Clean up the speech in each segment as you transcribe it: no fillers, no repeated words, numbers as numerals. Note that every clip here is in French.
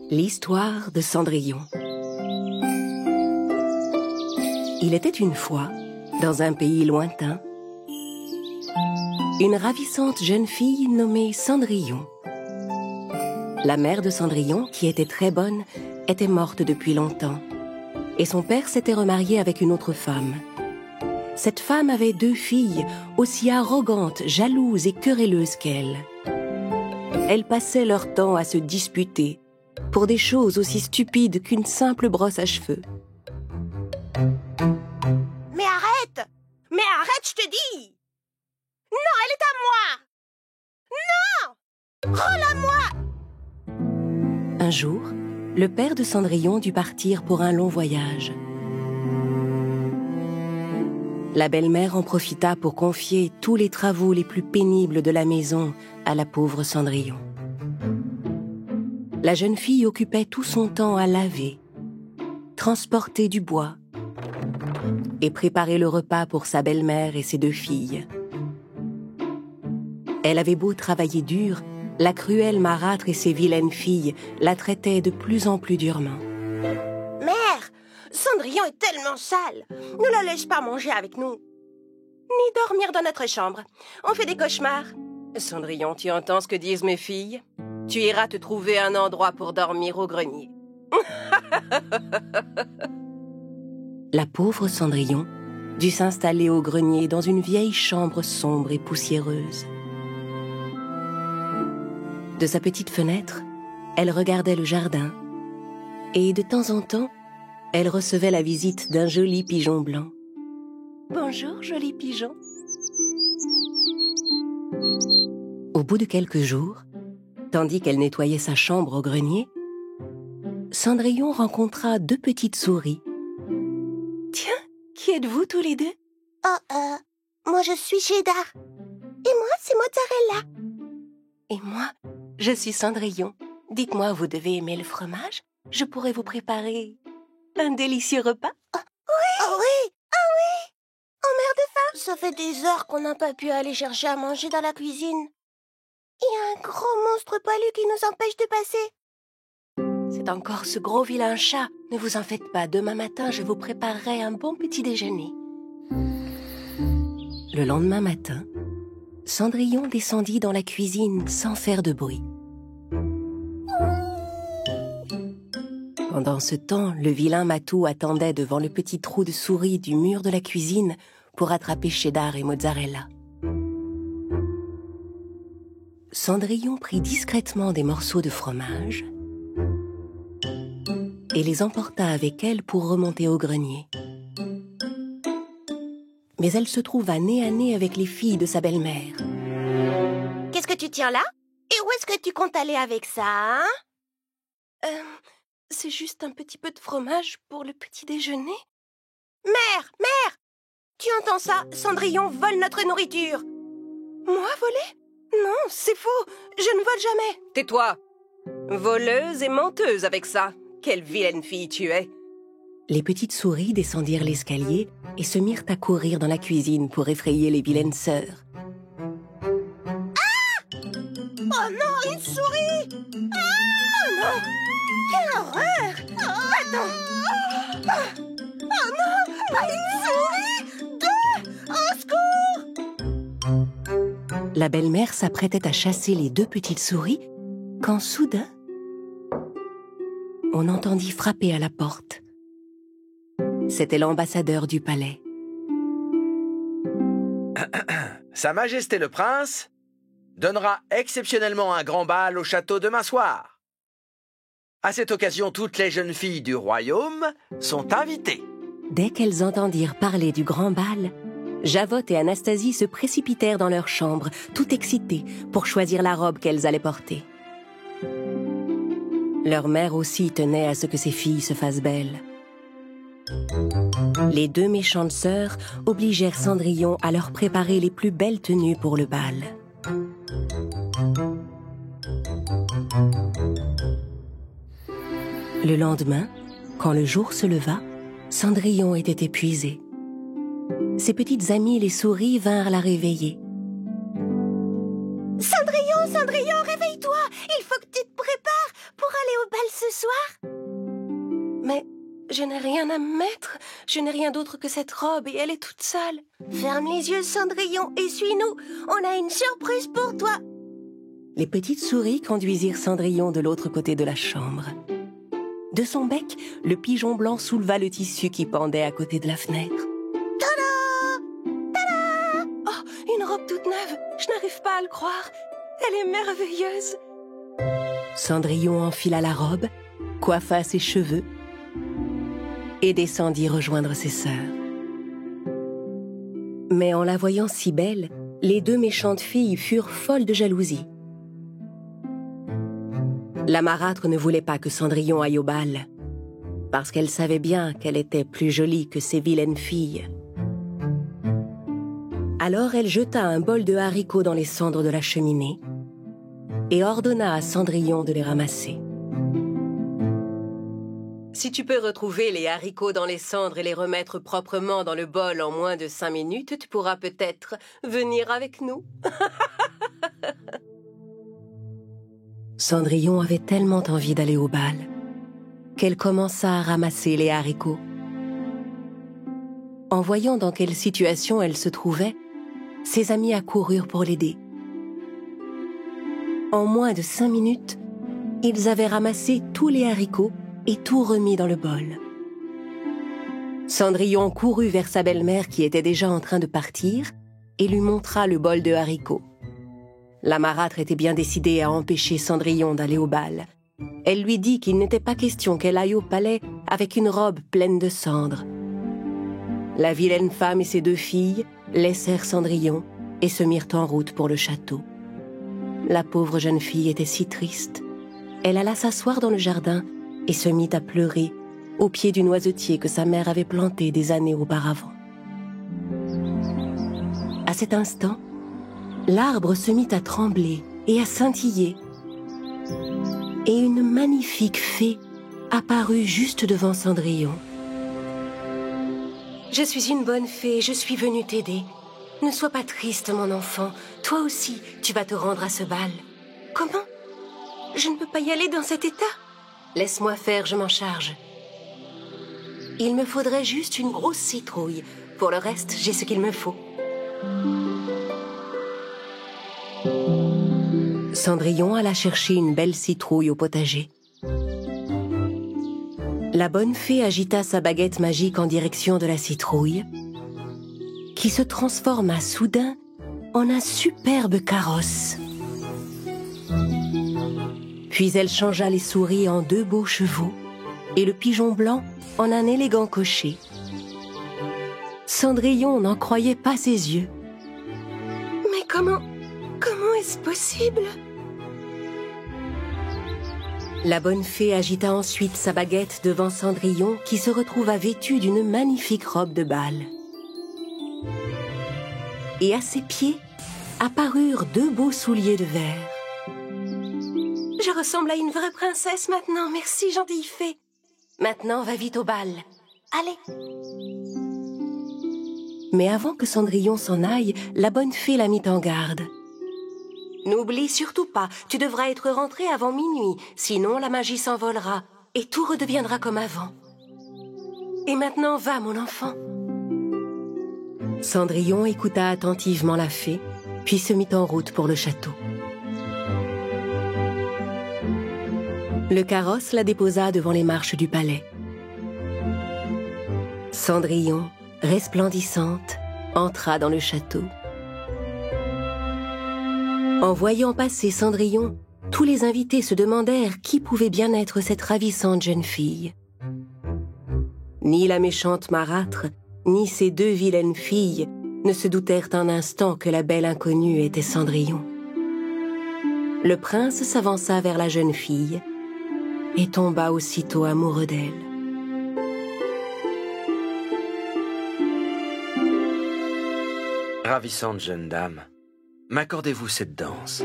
L'histoire de Cendrillon. Il était une fois, dans un pays lointain, une ravissante jeune fille nommée Cendrillon. La mère de Cendrillon, qui était très bonne, était morte depuis longtemps, et son père s'était remarié avec une autre femme. Cette femme avait 2 filles, aussi arrogantes, jalouses et querelleuses qu'elle. Elles passaient leur temps à se disputer, pour des choses aussi stupides qu'une simple brosse à cheveux. Mais arrête! Mais arrête, je te dis! Non, elle est à moi! Non! Rends-la-moi! Un jour, le père de Cendrillon dut partir pour un long voyage. La belle-mère en profita pour confier tous les travaux les plus pénibles de la maison à la pauvre Cendrillon. La jeune fille occupait tout son temps à laver, transporter du bois et préparer le repas pour sa belle-mère et ses 2 filles. Elle avait beau travailler dur, la cruelle marâtre et ses vilaines filles la traitaient de plus en plus durement. Mère, Cendrillon est tellement sale. Ne la laisse pas manger avec nous. Ni dormir dans notre chambre. On fait des cauchemars. Cendrillon, tu entends ce que disent mes filles? Tu iras te trouver un endroit pour dormir au grenier. La pauvre Cendrillon dut s'installer au grenier dans une vieille chambre sombre et poussiéreuse. De sa petite fenêtre, elle regardait le jardin et de temps en temps, elle recevait la visite d'un joli pigeon blanc. « Bonjour, joli pigeon !» Au bout de quelques jours, tandis qu'elle nettoyait sa chambre au grenier, Cendrillon rencontra 2 petites souris. « Tiens, qui êtes-vous tous les 2 ?»« Moi je suis Cheddar. Et moi c'est Mozzarella. » « Et moi, je suis Cendrillon. Dites-moi, vous devez aimer le fromage? Je pourrais vous préparer un délicieux repas. » Oh oui! Oh mère de faim! Ça fait des heures qu'on n'a pas pu aller chercher à manger dans la cuisine. Il y a un gros monstre poilu qui nous empêche de passer. C'est encore ce gros vilain chat. Ne vous en faites pas, demain matin, je vous préparerai un bon petit déjeuner. Le lendemain matin, Cendrillon descendit dans la cuisine sans faire de bruit. Pendant ce temps, le vilain matou attendait devant le petit trou de souris du mur de la cuisine pour attraper Cheddar et Mozzarella. Cendrillon prit discrètement des morceaux de fromage et les emporta avec elle pour remonter au grenier. Mais elle se trouva nez à nez avec les filles de sa belle-mère. « Qu'est-ce que tu tiens là? Et où est-ce que tu comptes aller avec ça, hein? C'est juste un petit peu de fromage pour le petit déjeuner. » Mère! Tu entends ça? Cendrillon vole notre nourriture. Moi voler? Non, c'est faux. Je ne vole jamais. Tais-toi! Voleuse et menteuse avec ça. Quelle vilaine fille tu es! Les petites souris descendirent l'escalier et se mirent à courir dans la cuisine pour effrayer les vilaines sœurs. Ah! Oh non, une souris! Ah! Oh non! Quelle horreur! Attends! Oh non! Une souris! 2! Au secours! La belle-mère s'apprêtait à chasser les 2 petites souris quand soudain, on entendit frapper à la porte. C'était l'ambassadeur du palais. Sa Majesté le Prince donnera exceptionnellement un grand bal au château demain soir. À cette occasion, toutes les jeunes filles du royaume sont invitées. Dès qu'elles entendirent parler du grand bal, Javotte et Anastasie se précipitèrent dans leur chambre, tout excitées, pour choisir la robe qu'elles allaient porter. Leur mère aussi tenait à ce que ses filles se fassent belles. Les 2 méchantes sœurs obligèrent Cendrillon à leur préparer les plus belles tenues pour le bal. Le lendemain, quand le jour se leva, Cendrillon était épuisée. Ses petites amies les souris vinrent la réveiller. Cendrillon, réveille-toi! Il faut que tu te prépares pour aller au bal ce Je n'ai rien à me mettre. Je n'ai rien d'autre que cette robe et elle est toute sale. Ferme les yeux, Cendrillon, et suis-nous. On a une surprise pour toi. Les petites souris conduisirent Cendrillon de l'autre côté de la chambre. De son bec, le pigeon blanc souleva le tissu qui pendait à côté de la fenêtre. Oh, une robe toute neuve. Je n'arrive pas à le croire. Elle est merveilleuse. Cendrillon enfila la robe, coiffa ses cheveux et descendit rejoindre ses sœurs. Mais en la voyant si belle, les deux méchantes filles furent folles de jalousie. La marâtre ne voulait pas que Cendrillon aille au bal, parce qu'elle savait bien qu'elle était plus jolie que ces vilaines filles. Alors elle jeta un bol de haricots dans les cendres de la cheminée et ordonna à Cendrillon de les ramasser. Si tu peux retrouver les haricots dans les cendres et les remettre proprement dans le bol en moins de 5 minutes, tu pourras peut-être venir avec nous. Cendrillon avait tellement envie d'aller au bal qu'elle commença à ramasser les haricots. En voyant dans quelle situation elle se trouvait, ses amis accoururent pour l'aider. En moins de 5 minutes, ils avaient ramassé tous les haricots et tout remis dans le bol. Cendrillon courut vers sa belle-mère qui était déjà en train de partir et lui montra le bol de haricots. La marâtre était bien décidée à empêcher Cendrillon d'aller au bal. Elle lui dit qu'il n'était pas question qu'elle aille au palais avec une robe pleine de cendres. La vilaine femme et ses 2 filles laissèrent Cendrillon et se mirent en route pour le château. La pauvre jeune fille était si triste. Elle alla s'asseoir dans le jardin et se mit à pleurer au pied du noisetier que sa mère avait planté des années auparavant. À cet instant, l'arbre se mit à trembler et à scintiller, et une magnifique fée apparut juste devant Cendrillon. « Je suis une bonne fée, je suis venue t'aider. Ne sois pas triste, mon enfant. Toi aussi, tu vas te rendre à ce bal. »« Comment ? Je ne peux pas y aller dans cet état. Laisse-moi faire, je m'en charge. Il me faudrait juste une grosse citrouille. Pour le reste, j'ai ce qu'il me faut. » Cendrillon alla chercher une belle citrouille au potager. La bonne fée agita sa baguette magique en direction de la citrouille, qui se transforma soudain en un superbe carrosse. Puis elle changea les souris en 2 beaux chevaux et le pigeon blanc en un élégant cocher. Cendrillon n'en croyait pas ses yeux. Mais comment est-ce possible ? La bonne fée agita ensuite sa baguette devant Cendrillon qui se retrouva vêtu d'une magnifique robe de bal. Et à ses pieds apparurent 2 beaux souliers de verre. Je ressemble à une vraie princesse maintenant, merci gentille fée. Maintenant, va vite au bal. Allez. Mais avant que Cendrillon s'en aille, la bonne fée la mit en garde. N'oublie surtout pas, tu devras être rentré avant minuit, sinon la magie s'envolera et tout redeviendra comme avant. Et maintenant, va, mon enfant. Cendrillon écouta attentivement la fée, puis se mit en route pour le château. Le carrosse la déposa devant les marches du palais. Cendrillon, resplendissante, entra dans le château. En voyant passer Cendrillon, tous les invités se demandèrent qui pouvait bien être cette ravissante jeune fille. Ni la méchante marâtre, ni ces 2 vilaines filles ne se doutèrent un instant que la belle inconnue était Cendrillon. Le prince s'avança vers la jeune fille et tomba aussitôt amoureux d'elle. Ravissante jeune dame, m'accordez-vous cette danse ?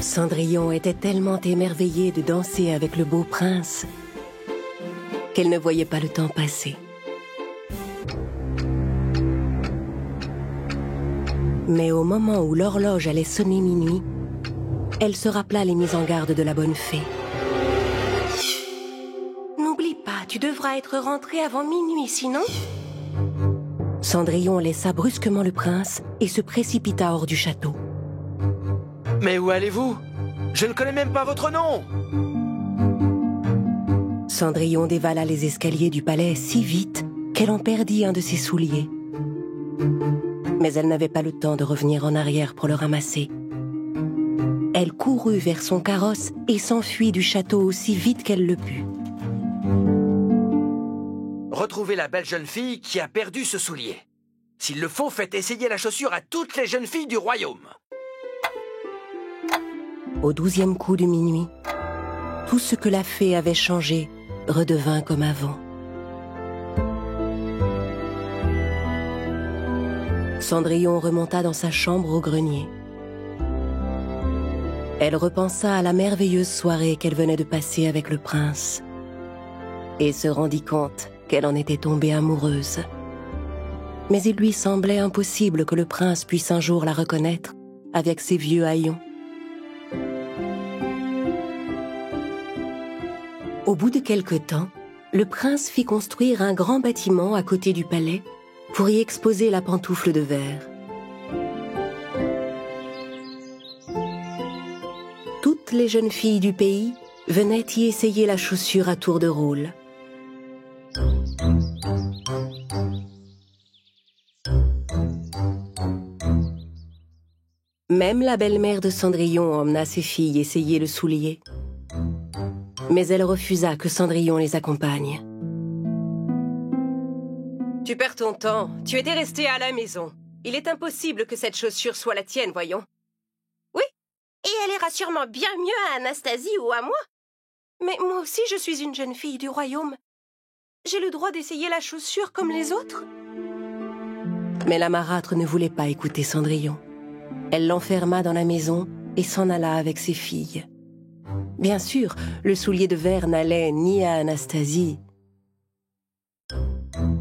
Cendrillon était tellement émerveillée de danser avec le beau prince qu'elle ne voyait pas le temps passer. Mais au moment où l'horloge allait sonner minuit, elle se rappela les mises en garde de la bonne fée. N'oublie pas, tu devras être rentré avant minuit, sinon... Cendrillon laissa brusquement le prince et se précipita hors du château. Mais où allez-vous? Je ne connais même pas votre nom! Cendrillon dévala les escaliers du palais si vite qu'elle en perdit un de ses souliers. Mais elle n'avait pas le temps de revenir en arrière pour le ramasser. Elle courut vers son carrosse et s'enfuit du château aussi vite qu'elle le put. Retrouvez la belle jeune fille qui a perdu ce soulier. S'il le faut, faites essayer la chaussure à toutes les jeunes filles du royaume. Au 12e coup de minuit, tout ce que la fée avait changé redevint comme avant. Cendrillon remonta dans sa chambre au grenier. Elle repensa à la merveilleuse soirée qu'elle venait de passer avec le prince et se rendit compte qu'elle en était tombée amoureuse. Mais il lui semblait impossible que le prince puisse un jour la reconnaître avec ses vieux haillons. Au bout de quelque temps, le prince fit construire un grand bâtiment à côté du palais pour y exposer la pantoufle de verre. Toutes les jeunes filles du pays venaient y essayer la chaussure à tour de rôle. Même la belle-mère de Cendrillon emmena ses filles essayer le soulier. Mais elle refusa que Cendrillon les accompagne. Tu perds ton temps. Tu étais restée à la maison. Il est impossible que cette chaussure soit la tienne, voyons. Oui, et elle ira sûrement bien mieux à Anastasie ou à moi. Mais moi aussi, je suis une jeune fille du royaume. J'ai le droit d'essayer la chaussure comme les autres. Mais la marâtre ne voulait pas écouter Cendrillon. Elle l'enferma dans la maison et s'en alla avec ses filles. Bien sûr, le soulier de verre n'allait ni à Anastasie,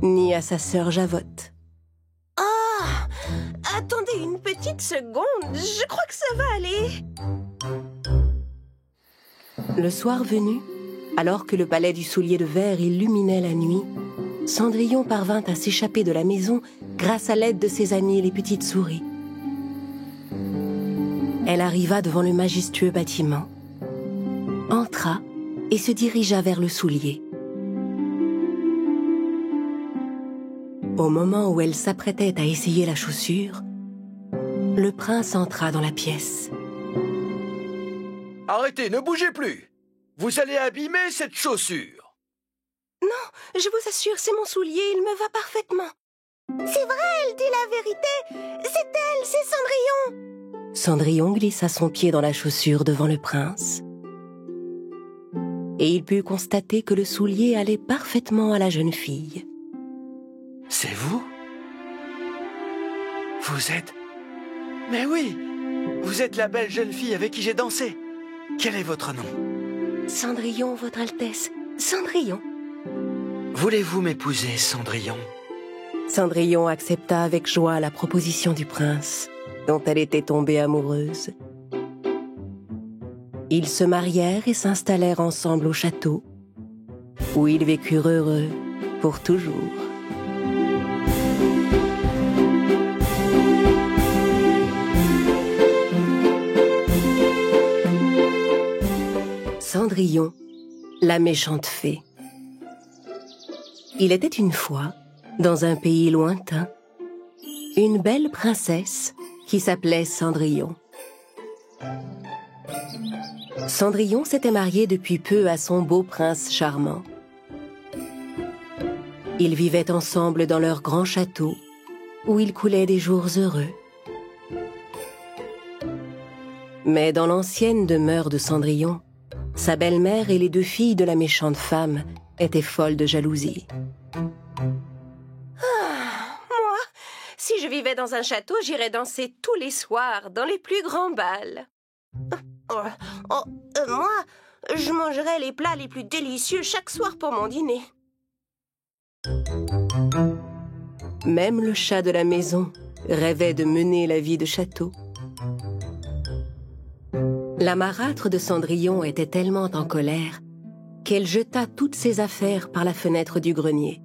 ni à sa sœur Javotte. Oh, attendez une petite seconde, je crois que ça va aller. Le soir venu, alors que le palais du soulier de verre illuminait la nuit, Cendrillon parvint à s'échapper de la maison grâce à l'aide de ses amies les petites souris. Elle arriva devant le majestueux bâtiment, entra et se dirigea vers le soulier. Au moment où elle s'apprêtait à essayer la chaussure, le prince entra dans la pièce. Arrêtez, ne bougez plus! Vous allez abîmer cette chaussure! Non, je vous assure, c'est mon soulier, il me va parfaitement. C'est vrai, elle dit la vérité. C'est elle, c'est Cendrillon. Cendrillon glissa son pied dans la chaussure devant le prince. Et il put constater que le soulier allait parfaitement à la jeune fille. C'est vous? Vous êtes... Mais oui! Vous êtes la belle jeune fille avec qui j'ai dansé. Quel est votre nom? Cendrillon, votre Altesse. Cendrillon. Voulez-vous m'épouser, Cendrillon? Cendrillon accepta avec joie la proposition du prince, dont elle était tombée amoureuse. Ils se marièrent et s'installèrent ensemble au château, où ils vécurent heureux pour toujours. Cendrillon, la méchante fée. Il était une fois, dans un pays lointain, une belle princesse qui s'appelait Cendrillon. Cendrillon s'était mariée depuis peu à son beau prince charmant. Ils vivaient ensemble dans leur grand château, où ils coulaient des jours heureux. Mais dans l'ancienne demeure de Cendrillon, sa belle-mère et les deux filles de la méchante femme étaient folles de jalousie. Moi, si je vivais dans un château, j'irais danser tous les soirs, dans les plus grands bals. Moi, je mangerais les plats les plus délicieux chaque soir pour mon dîner. Même le chat de la maison rêvait de mener la vie de château. La marâtre de Cendrillon était tellement en colère qu'elle jeta toutes ses affaires par la fenêtre du grenier.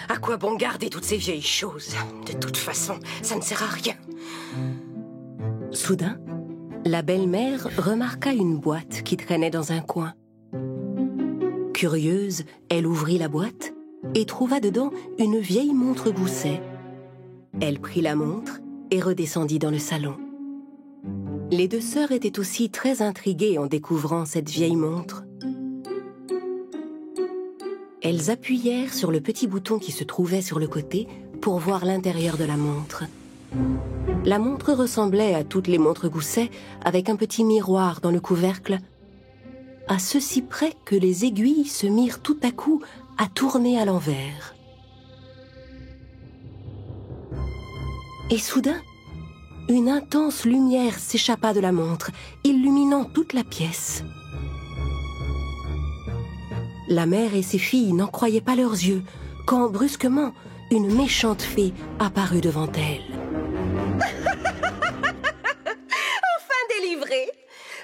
À quoi bon garder toutes ces vieilles choses? De toute façon, ça ne sert à rien. Soudain, la belle-mère remarqua une boîte qui traînait dans un coin. Curieuse, elle ouvrit la boîte et trouva dedans une vieille montre gousset. Elle prit la montre et redescendit dans le salon. Les deux sœurs étaient aussi très intriguées en découvrant cette vieille montre. Elles appuyèrent sur le petit bouton qui se trouvait sur le côté pour voir l'intérieur de la montre. La montre ressemblait à toutes les montres gousset avec un petit miroir dans le couvercle, à ceci près que les aiguilles se mirent tout à coup à tourner à l'envers. Et soudain, une intense lumière s'échappa de la montre, illuminant toute la pièce. La mère et ses filles n'en croyaient pas leurs yeux, quand brusquement, une méchante fée apparut devant elles. Enfin délivrée!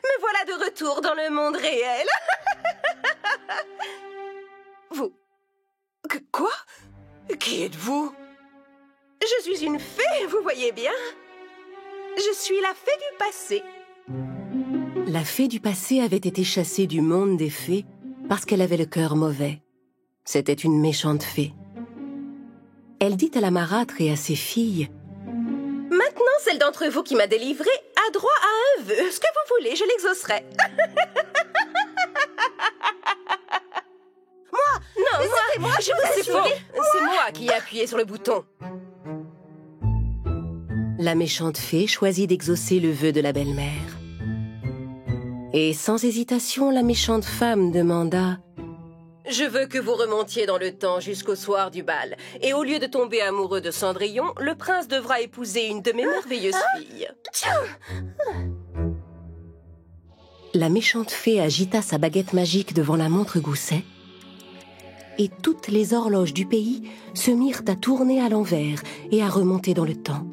Me voilà de retour dans le monde réel. Vous... Quoi? Qui êtes-vous? Je suis une fée, vous voyez bien. Je suis la fée du passé. La fée du passé avait été chassée du monde des fées parce qu'elle avait le cœur mauvais. C'était une méchante fée. Elle dit à la marâtre et à ses filles: « Maintenant, celle d'entre vous qui m'a délivrée a droit à un vœu. Ce que vous voulez, je l'exaucerai. » Moi, je vous assure. C'est moi qui ai appuyé sur le bouton. La méchante fée choisit d'exaucer le vœu de la belle-mère. Et sans hésitation, la méchante femme demanda: « Je veux que vous remontiez dans le temps jusqu'au soir du bal. Et au lieu de tomber amoureux de Cendrillon, le prince devra épouser une de mes merveilleuses filles. » La méchante fée agita sa baguette magique devant la montre gousset, et toutes les horloges du pays se mirent à tourner à l'envers et à remonter dans le temps.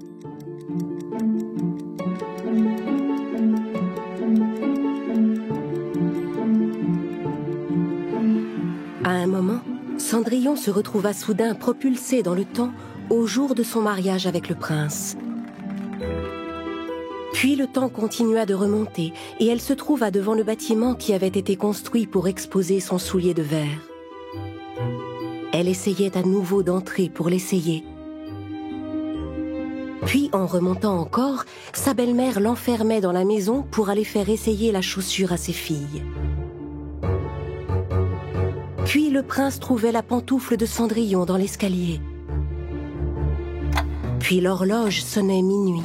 À un moment, Cendrillon se retrouva soudain propulsée dans le temps au jour de son mariage avec le prince. Puis le temps continua de remonter et elle se trouva devant le bâtiment qui avait été construit pour exposer son soulier de verre. Elle essayait à nouveau d'entrer pour l'essayer. Puis, en remontant encore, sa belle-mère l'enfermait dans la maison pour aller faire essayer la chaussure à ses filles. Puis le prince trouvait la pantoufle de Cendrillon dans l'escalier. Puis l'horloge sonnait minuit.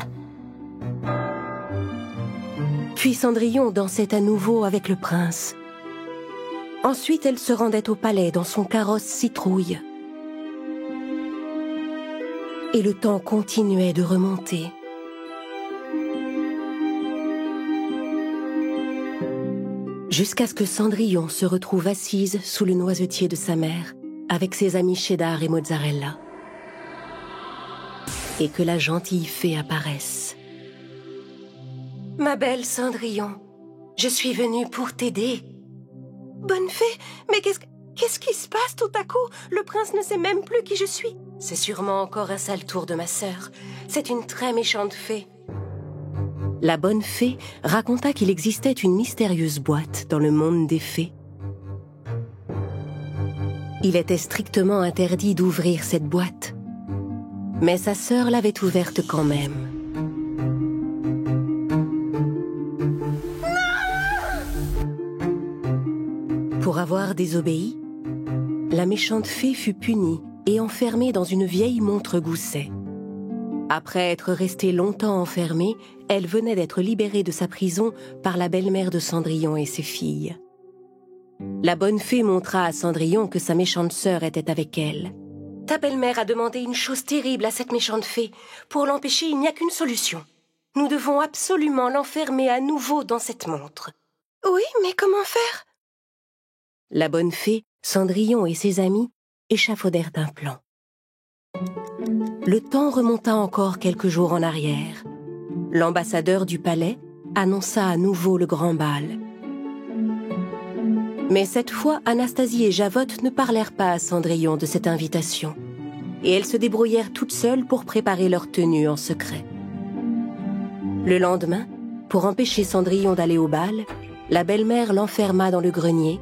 Puis Cendrillon dansait à nouveau avec le prince. Ensuite, elle se rendait au palais dans son carrosse citrouille. Et le temps continuait de remonter. Jusqu'à ce que Cendrillon se retrouve assise sous le noisetier de sa mère, avec ses amis Cheddar et Mozzarella. Et que la gentille fée apparaisse. « Ma belle Cendrillon, je suis venue pour t'aider. » « Bonne fée, mais qu'est-ce qui se passe tout à coup? Le prince ne sait même plus qui je suis. » « C'est sûrement encore un sale tour de ma sœur. C'est une très méchante fée. » La bonne fée raconta qu'il existait une mystérieuse boîte dans le monde des fées. Il était strictement interdit d'ouvrir cette boîte. Mais sa sœur l'avait ouverte quand même. Pour avoir désobéi, la méchante fée fut punie et enfermée dans une vieille montre gousset. Après être restée longtemps enfermée, elle venait d'être libérée de sa prison par la belle-mère de Cendrillon et ses filles. La bonne fée montra à Cendrillon que sa méchante sœur était avec elle. « Ta belle-mère a demandé une chose terrible à cette méchante fée. Pour l'empêcher, il n'y a qu'une solution. Nous devons absolument l'enfermer à nouveau dans cette montre. » « Oui, mais comment faire ?» La bonne fée Cendrillon et ses amis échafaudèrent un plan. Le temps remonta encore quelques jours en arrière. L'ambassadeur du palais annonça à nouveau le grand bal. Mais cette fois, Anastasie et Javotte ne parlèrent pas à Cendrillon de cette invitation, et elles se débrouillèrent toutes seules pour préparer leur tenue en secret. Le lendemain, pour empêcher Cendrillon d'aller au bal, la belle-mère l'enferma dans le grenier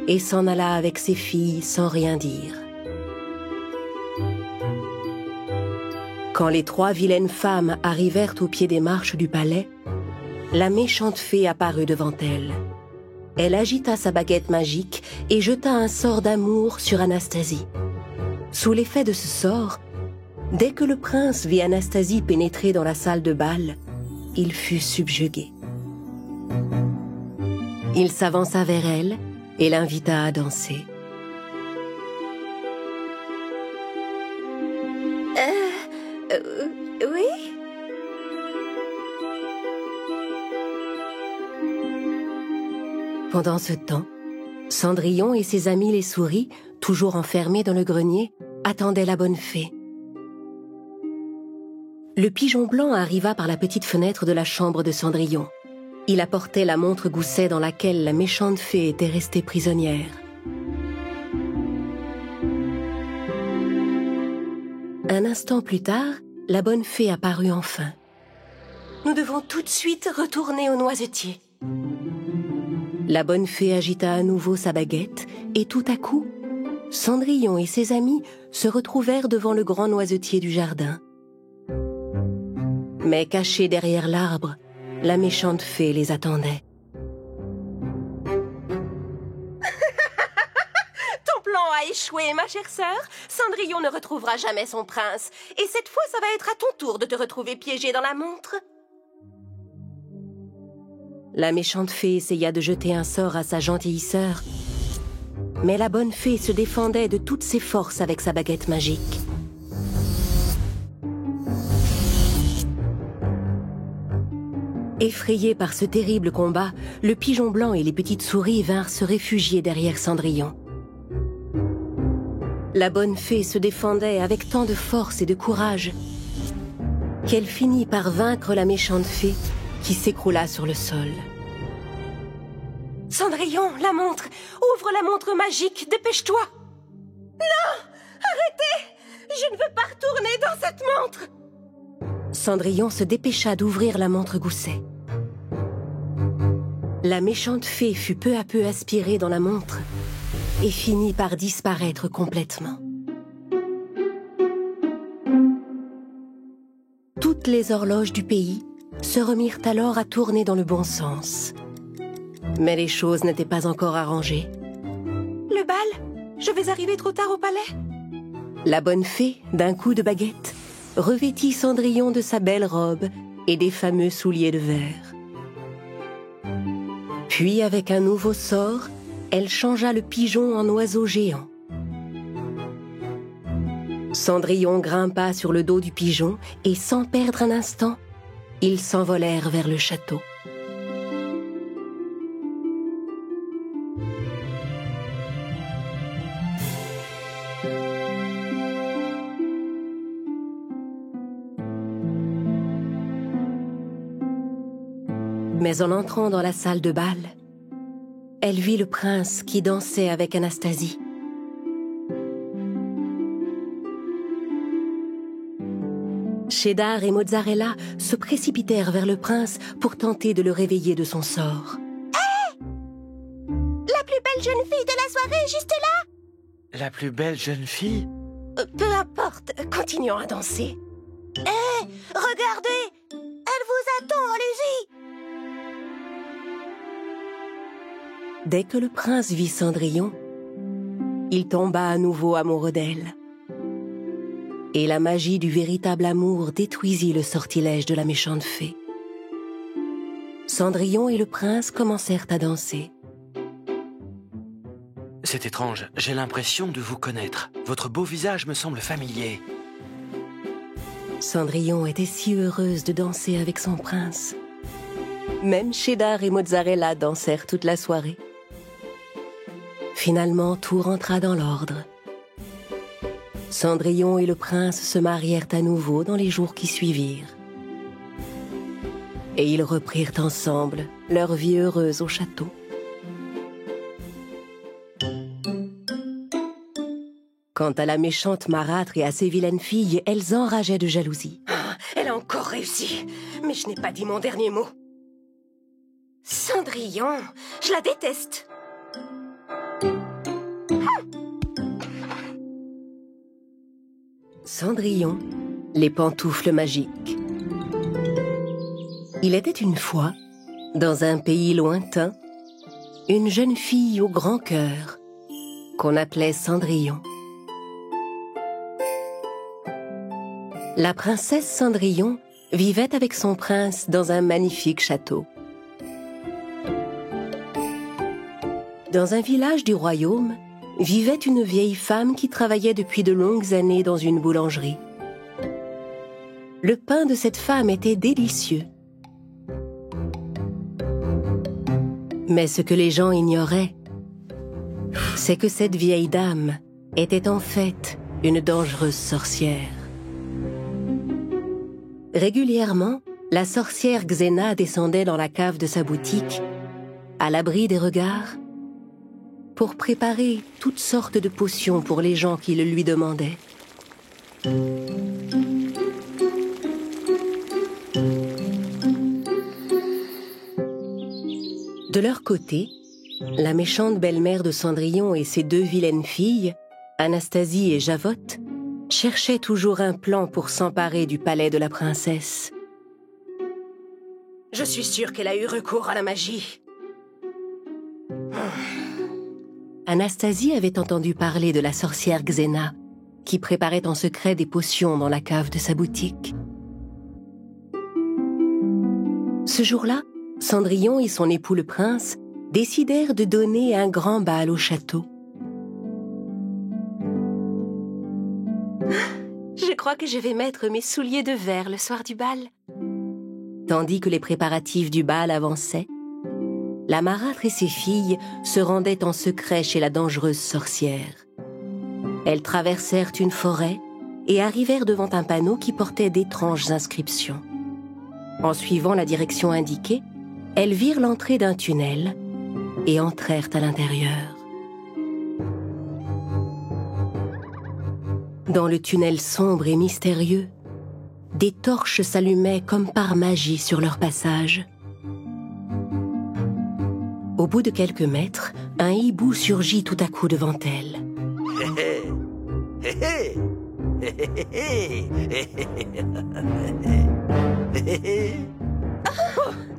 et s'en alla avec ses filles sans rien dire. Quand les 3 vilaines femmes arrivèrent au pied des marches du palais, la méchante fée apparut devant elles. Elle agita sa baguette magique et jeta un sort d'amour sur Anastasie. Sous l'effet de ce sort, dès que le prince vit Anastasie pénétrer dans la salle de bal, il fut subjugué. Il s'avança vers elle et l'invita à danser. Oui? Pendant ce temps, Cendrillon et ses amis les souris, toujours enfermés dans le grenier, attendaient la bonne fée. Le pigeon blanc arriva par la petite fenêtre de la chambre de Cendrillon. Il apportait la montre gousset dans laquelle la méchante fée était restée prisonnière. Un instant plus tard, la bonne fée apparut enfin. « Nous devons tout de suite retourner au noisetier. » La bonne fée agita à nouveau sa baguette et tout à coup, Cendrillon et ses amis se retrouvèrent devant le grand noisetier du jardin. Mais cachés derrière l'arbre, la méchante fée les attendait. Ton plan a échoué, ma chère sœur. Cendrillon ne retrouvera jamais son prince. Et cette fois, ça va être à ton tour de te retrouver piégée dans la montre. La méchante fée essaya de jeter un sort à sa gentille sœur, mais la bonne fée se défendait de toutes ses forces avec sa baguette magique. Effrayés par ce terrible combat, le pigeon blanc et les petites souris vinrent se réfugier derrière Cendrillon. La bonne fée se défendait avec tant de force et de courage qu'elle finit par vaincre la méchante fée qui s'écroula sur le sol. Cendrillon, la montre! Ouvre la montre magique, dépêche-toi! Non! Arrêtez! Je ne veux pas retourner dans cette montre! Cendrillon se dépêcha d'ouvrir la montre gousset. La méchante fée fut peu à peu aspirée dans la montre et finit par disparaître complètement. Toutes les horloges du pays se remirent alors à tourner dans le bon sens. Mais les choses n'étaient pas encore arrangées. Le bal? Je vais arriver trop tard au palais? La bonne fée, d'un coup de baguette, revêtit Cendrillon de sa belle robe et des fameux souliers de verre. Puis, avec un nouveau sort, elle changea le pigeon en oiseau géant. Cendrillon grimpa sur le dos du pigeon et, sans perdre un instant, ils s'envolèrent vers le château. Mais en entrant dans la salle de bal, elle vit le prince qui dansait avec Anastasie. Cheddar et Mozzarella se précipitèrent vers le prince pour tenter de le réveiller de son sort. Hé! La plus belle jeune fille de la soirée est juste là! La plus belle jeune fille? Peu importe, continuons à danser. Hé! Regardez! Elle vous attend, allez-y! Dès que le prince vit Cendrillon, il tomba à nouveau amoureux d'elle. Et la magie du véritable amour détruisit le sortilège de la méchante fée. Cendrillon et le prince commencèrent à danser. C'est étrange, j'ai l'impression de vous connaître. Votre beau visage me semble familier. Cendrillon était si heureuse de danser avec son prince. Même Cheddar et Mozzarella dansèrent toute la soirée. Finalement, tout rentra dans l'ordre. Cendrillon et le prince se marièrent à nouveau dans les jours qui suivirent. Et ils reprirent ensemble leur vie heureuse au château. Quant à la méchante marâtre et à ses vilaines filles, elles enrageaient de jalousie. Ah, elle a encore réussi, mais je n'ai pas dit mon dernier mot. Cendrillon, je la déteste. Cendrillon, les pantoufles magiques. Il était une fois, dans un pays lointain, une jeune fille au grand cœur, qu'on appelait Cendrillon. La princesse Cendrillon vivait avec son prince dans un magnifique château. Dans un village du royaume, vivait une vieille femme qui travaillait depuis de longues années dans une boulangerie. Le pain de cette femme était délicieux. Mais ce que les gens ignoraient, c'est que cette vieille dame était en fait une dangereuse sorcière. Régulièrement, la sorcière Xena descendait dans la cave de sa boutique, à l'abri des regards, pour préparer toutes sortes de potions pour les gens qui le lui demandaient. De leur côté, la méchante belle-mère de Cendrillon et ses deux vilaines filles, Anastasie et Javotte, cherchaient toujours un plan pour s'emparer du palais de la princesse. Je suis sûre qu'elle a eu recours à la magie. Anastasie avait entendu parler de la sorcière Xena, qui préparait en secret des potions dans la cave de sa boutique. Ce jour-là, Cendrillon et son époux le prince décidèrent de donner un grand bal au château. Je crois que je vais mettre mes souliers de verre le soir du bal. Tandis que les préparatifs du bal avançaient, la marâtre et ses filles se rendaient en secret chez la dangereuse sorcière. Elles traversèrent une forêt et arrivèrent devant un panneau qui portait d'étranges inscriptions. En suivant la direction indiquée, elles virent l'entrée d'un tunnel et entrèrent à l'intérieur. Dans le tunnel sombre et mystérieux, des torches s'allumaient comme par magie sur leur passage. Au bout de quelques mètres, un hibou surgit tout à coup devant elle.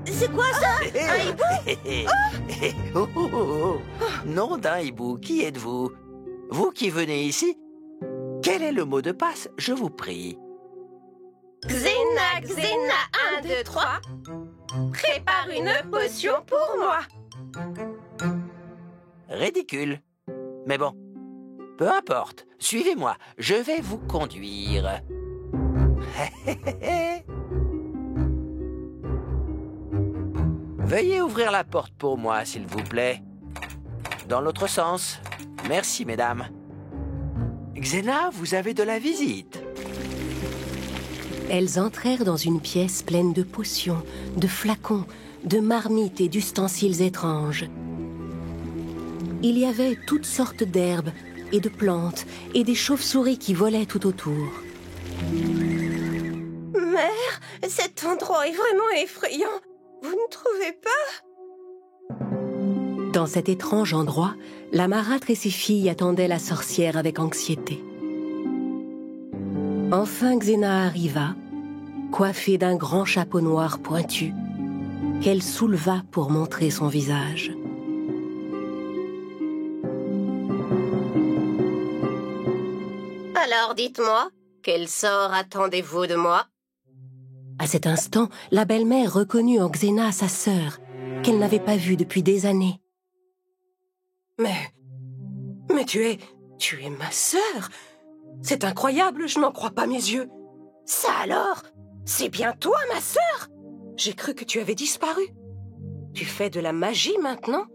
C'est quoi ça? Un hibou? Nom d'un hibou, qui êtes-vous? Vous qui venez ici? Quel est le mot de passe, je vous prie? Xena, Xena, 1, 2, 3. Prépare une potion pour moi. Ridicule. Mais bon, peu importe. Suivez-moi, je vais vous conduire. Veuillez ouvrir la porte pour moi, s'il vous plaît. Dans l'autre sens. Merci, mesdames. Xena, vous avez de la visite. Elles entrèrent dans une pièce pleine de potions, de flacons, de marmites et d'ustensiles étranges. Il y avait toutes sortes d'herbes et de plantes et des chauves-souris qui volaient tout autour. Mère, cet endroit est vraiment effrayant. Vous ne trouvez pas? Dans cet étrange endroit, la marâtre et ses filles attendaient la sorcière avec anxiété. Enfin Xena arriva, coiffée d'un grand chapeau noir pointu, qu'elle souleva pour montrer son visage. Alors dites-moi, quel sort attendez-vous de moi? À cet instant, la belle-mère reconnut en Xena sa sœur, qu'elle n'avait pas vue depuis des années. Mais tu es ma sœur. C'est incroyable, je n'en crois pas mes yeux. Ça alors? C'est bien toi, ma sœur? J'ai cru que tu avais disparu. Tu fais de la magie maintenant?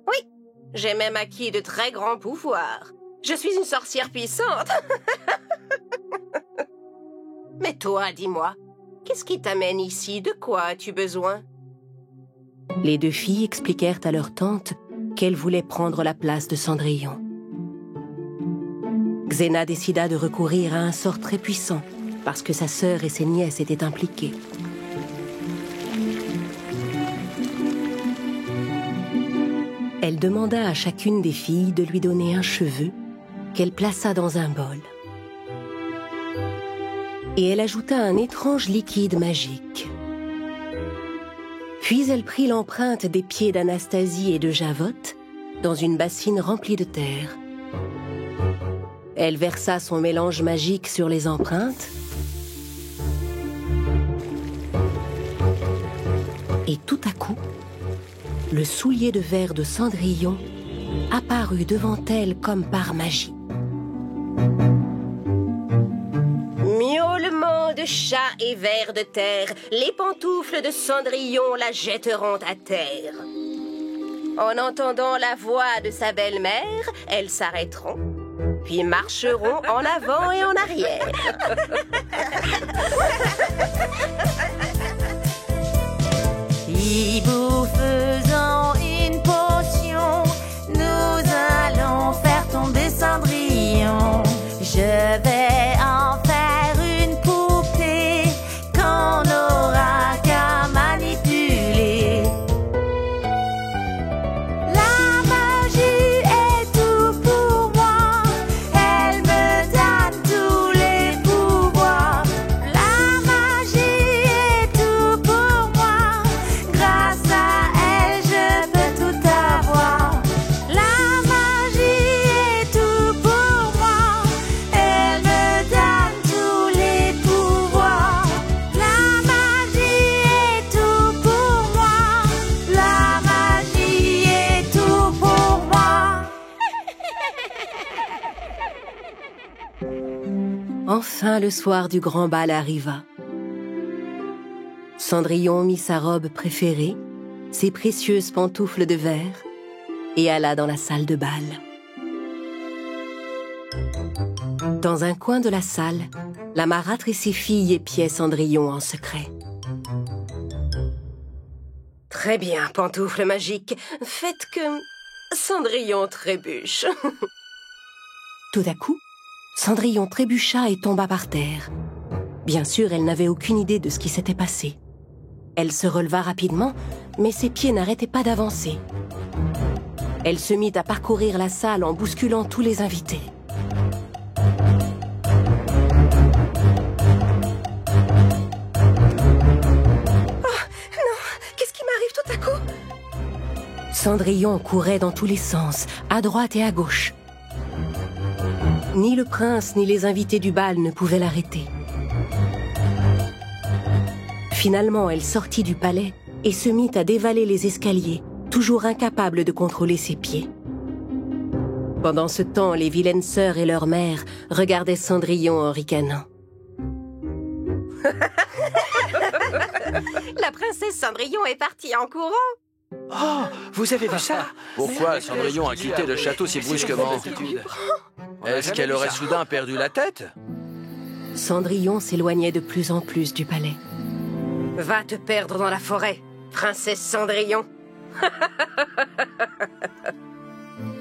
Oui, J'ai même acquis de très grands pouvoirs. Je suis une sorcière puissante. Mais toi, dis-moi, qu'est-ce qui t'amène ici? De quoi as-tu besoin? Les deux filles expliquèrent à leur tante qu'elles voulaient prendre la place de Cendrillon. Xena décida de recourir à un sort très puissant parce que sa sœur et ses nièces étaient impliquées. Elle demanda à chacune des filles de lui donner un cheveu qu'elle plaça dans un bol. Et elle ajouta un étrange liquide magique. Puis elle prit l'empreinte des pieds d'Anastasie et de Javotte dans une bassine remplie de terre. Elle versa son mélange magique sur les empreintes et tout à coup, le soulier de verre de Cendrillon apparut devant elle comme par magie. Miaulement de chat et vers de terre, les pantoufles de Cendrillon la jetteront à terre. En entendant la voix de sa belle-mère, elles s'arrêteront, puis marcheront en avant et en arrière. Hibou faisant une potion, nous allons faire tomber Cendrillon. Je vais en faire une poupée qu'on n'aura qu'à manipuler. La magie est tout pour moi, elle me donne tous les pouvoirs. La magie est tout pour moi, grâce à elle je peux tout avoir. La magie est tout pour moi, elle me donne tous les pouvoirs. La magie est tout pour moi, la magie est tout pour moi. Enfin, le soir du grand bal arriva. Cendrillon mit sa robe préférée, ses précieuses pantoufles de verre, et alla dans la salle de bal. Dans un coin de la salle, la marâtre et ses filles épiaient Cendrillon en secret. Très bien, pantoufle magique. Faites que Cendrillon trébuche. Tout à coup, Cendrillon trébucha et tomba par terre. Bien sûr, elle n'avait aucune idée de ce qui s'était passé. Elle se releva rapidement, mais ses pieds n'arrêtaient pas d'avancer. Elle se mit à parcourir la salle en bousculant tous les invités. Qu'est-ce qui m'arrive tout à coup? Cendrillon courait dans tous les sens, à droite et à gauche. Ni le prince ni les invités du bal ne pouvaient l'arrêter. Finalement, elle sortit du palais et se mit à dévaler les escaliers, toujours incapable de contrôler ses pieds. Pendant ce temps, les vilaines sœurs et leur mère regardaient Cendrillon en ricanant. La princesse Cendrillon est partie en courant. Oh, vous avez vu ça? Pourquoi Cendrillon a quitté le château si brusquement? Est-ce qu'elle aurait soudain perdu la tête? Cendrillon s'éloignait de plus en plus du palais. Va te perdre dans la forêt, princesse Cendrillon.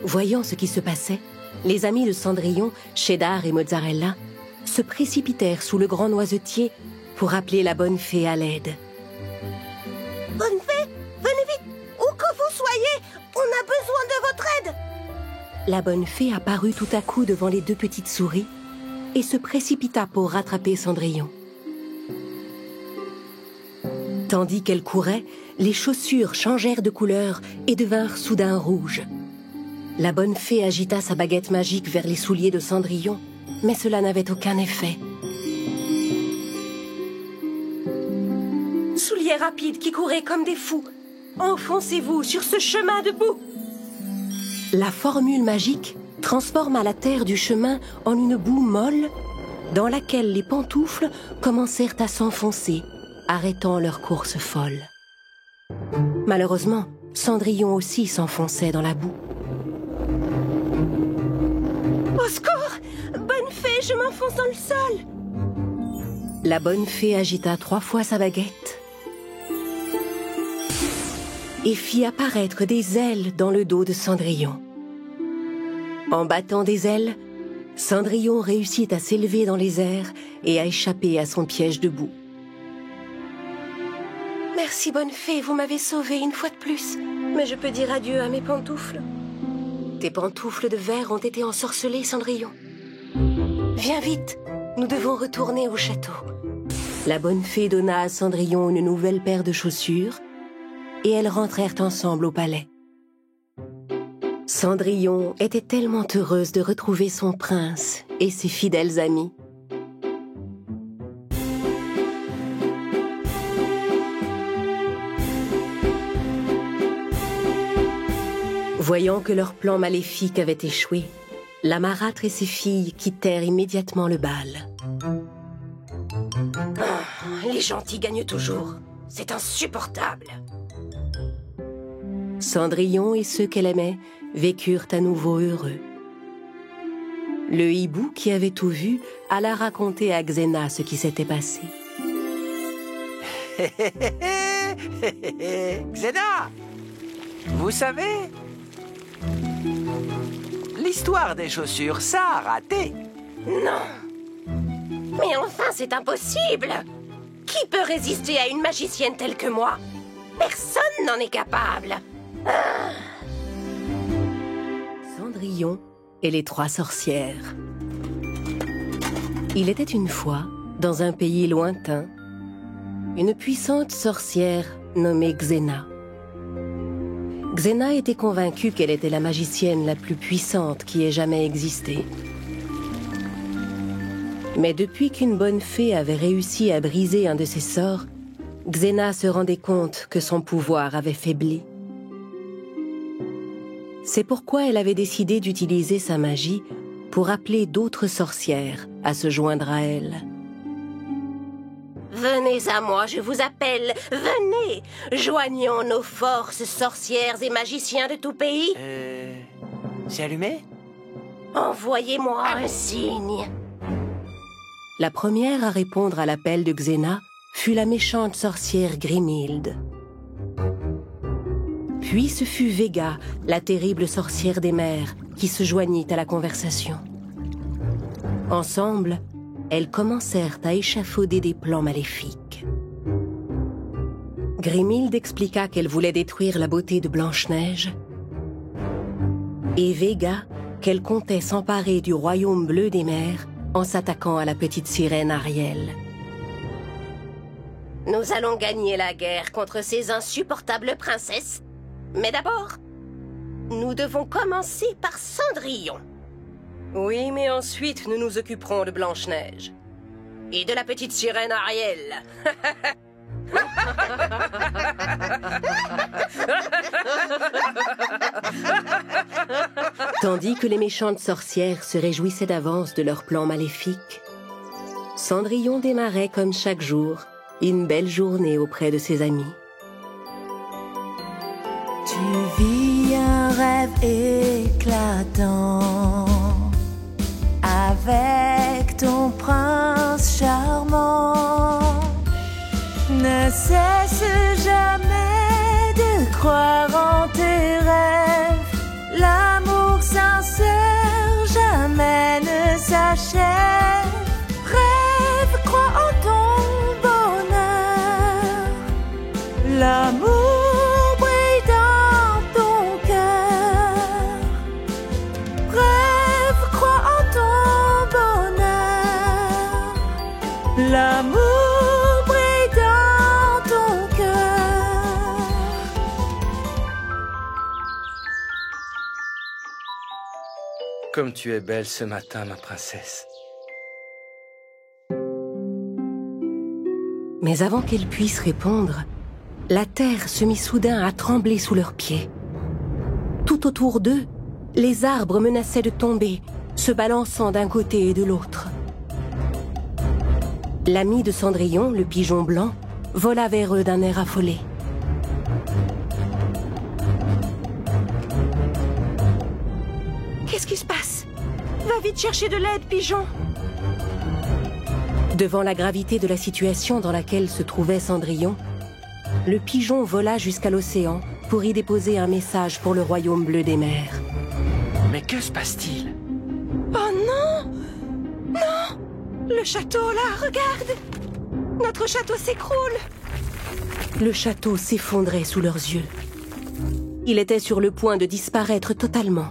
Voyant ce qui se passait, les amis de Cendrillon, Cheddar et Mozzarella, se précipitèrent sous le grand noisetier pour appeler la bonne fée à l'aide. Bonne fée, venez vite, où que vous soyez, on a besoin de votre aide. La bonne fée apparut tout à coup devant les deux petites souris et se précipita pour rattraper Cendrillon. Tandis qu'elle courait, les chaussures changèrent de couleur et devinrent soudain rouges. La bonne fée agita sa baguette magique vers les souliers de Cendrillon, mais cela n'avait aucun effet. Souliers rapides qui couraient comme des fous. Enfoncez-vous sur ce chemin de boue. La formule magique transforma la terre du chemin en une boue molle dans laquelle les pantoufles commencèrent à s'enfoncer, arrêtant leur course folle. Malheureusement, Cendrillon aussi s'enfonçait dans la boue. Au secours! Bonne fée, je m'enfonce dans le sol! La bonne fée agita 3 fois sa baguette et fit apparaître des ailes dans le dos de Cendrillon. En battant des ailes, Cendrillon réussit à s'élever dans les airs et à échapper à son piège de boue. Merci, bonne fée, vous m'avez sauvée une fois de plus. Mais je peux dire adieu à mes pantoufles. Tes pantoufles de verre ont été ensorcelées, Cendrillon. Viens vite, nous devons retourner au château. La bonne fée donna à Cendrillon une nouvelle paire de chaussures et elles rentrèrent ensemble au palais. Cendrillon était tellement heureuse de retrouver son prince et ses fidèles amis. Voyant que leur plan maléfique avait échoué, la marâtre et ses filles quittèrent immédiatement le bal. Les gentils gagnent toujours. C'est insupportable. Cendrillon et ceux qu'elle aimait vécurent à nouveau heureux. Le hibou, qui avait tout vu, alla raconter à Xena ce qui s'était passé. Xena, vous savez, l'histoire des chaussures, ça a raté. Non. Mais enfin, c'est impossible. Qui peut résister à une magicienne telle que moi? Personne n'en est capable. Cendrillon et les 3 sorcières. Il était une fois, dans un pays lointain, une puissante sorcière nommée Xena. Xena était convaincue qu'elle était la magicienne la plus puissante qui ait jamais existé. Mais depuis qu'une bonne fée avait réussi à briser un de ses sorts, Xena se rendait compte que son pouvoir avait faibli. C'est pourquoi elle avait décidé d'utiliser sa magie pour appeler d'autres sorcières à se joindre à elle. Venez à moi, je vous appelle. Venez. Joignons nos forces, sorcières et magiciens de tout pays. C'est allumé? Envoyez-moi un signe. La première à répondre à l'appel de Xena fut la méchante sorcière Grimhilde. Puis ce fut Vega, la terrible sorcière des mers, qui se joignit à la conversation. Ensemble, elles commencèrent à échafauder des plans maléfiques. Grimhilde expliqua qu'elle voulait détruire la beauté de Blanche-Neige, et Vega qu'elle comptait s'emparer du royaume bleu des mers en s'attaquant à la petite sirène Ariel. Nous allons gagner la guerre contre ces insupportables princesses. Mais d'abord, nous devons commencer par Cendrillon. Oui, mais ensuite, nous nous occuperons de Blanche-Neige. Et de la petite sirène Ariel. Tandis que les méchantes sorcières se réjouissaient d'avance de leur plan maléfique, Cendrillon démarrait comme chaque jour une belle journée auprès de ses amis. Tu vis un rêve éclatant avec ton prince charmant. Ne cesse jamais de croire en tes rêves. L'amour sincère jamais ne s'achève. Rêve, crois en ton bonheur. L'amour brille dans ton cœur. Rêve, crois en ton bonheur. L'amour brille dans ton cœur. Comme tu es belle ce matin, ma princesse. Mais avant qu'elle puisse répondre, la terre se mit soudain à trembler sous leurs pieds. Tout autour d'eux, les arbres menaçaient de tomber, se balançant d'un côté et de l'autre. L'ami de Cendrillon, le pigeon blanc, vola vers eux d'un air affolé. Qu'est-ce qui se passe? Va vite chercher de l'aide, pigeon. Devant la gravité de la situation dans laquelle se trouvait Cendrillon, le pigeon vola jusqu'à l'océan pour y déposer un message pour le royaume bleu des mers. Mais que se passe-t-il? Oh non! Non! Le château, là, regarde! Notre château s'écroule! Le château s'effondrait sous leurs yeux. Il était sur le point de disparaître totalement.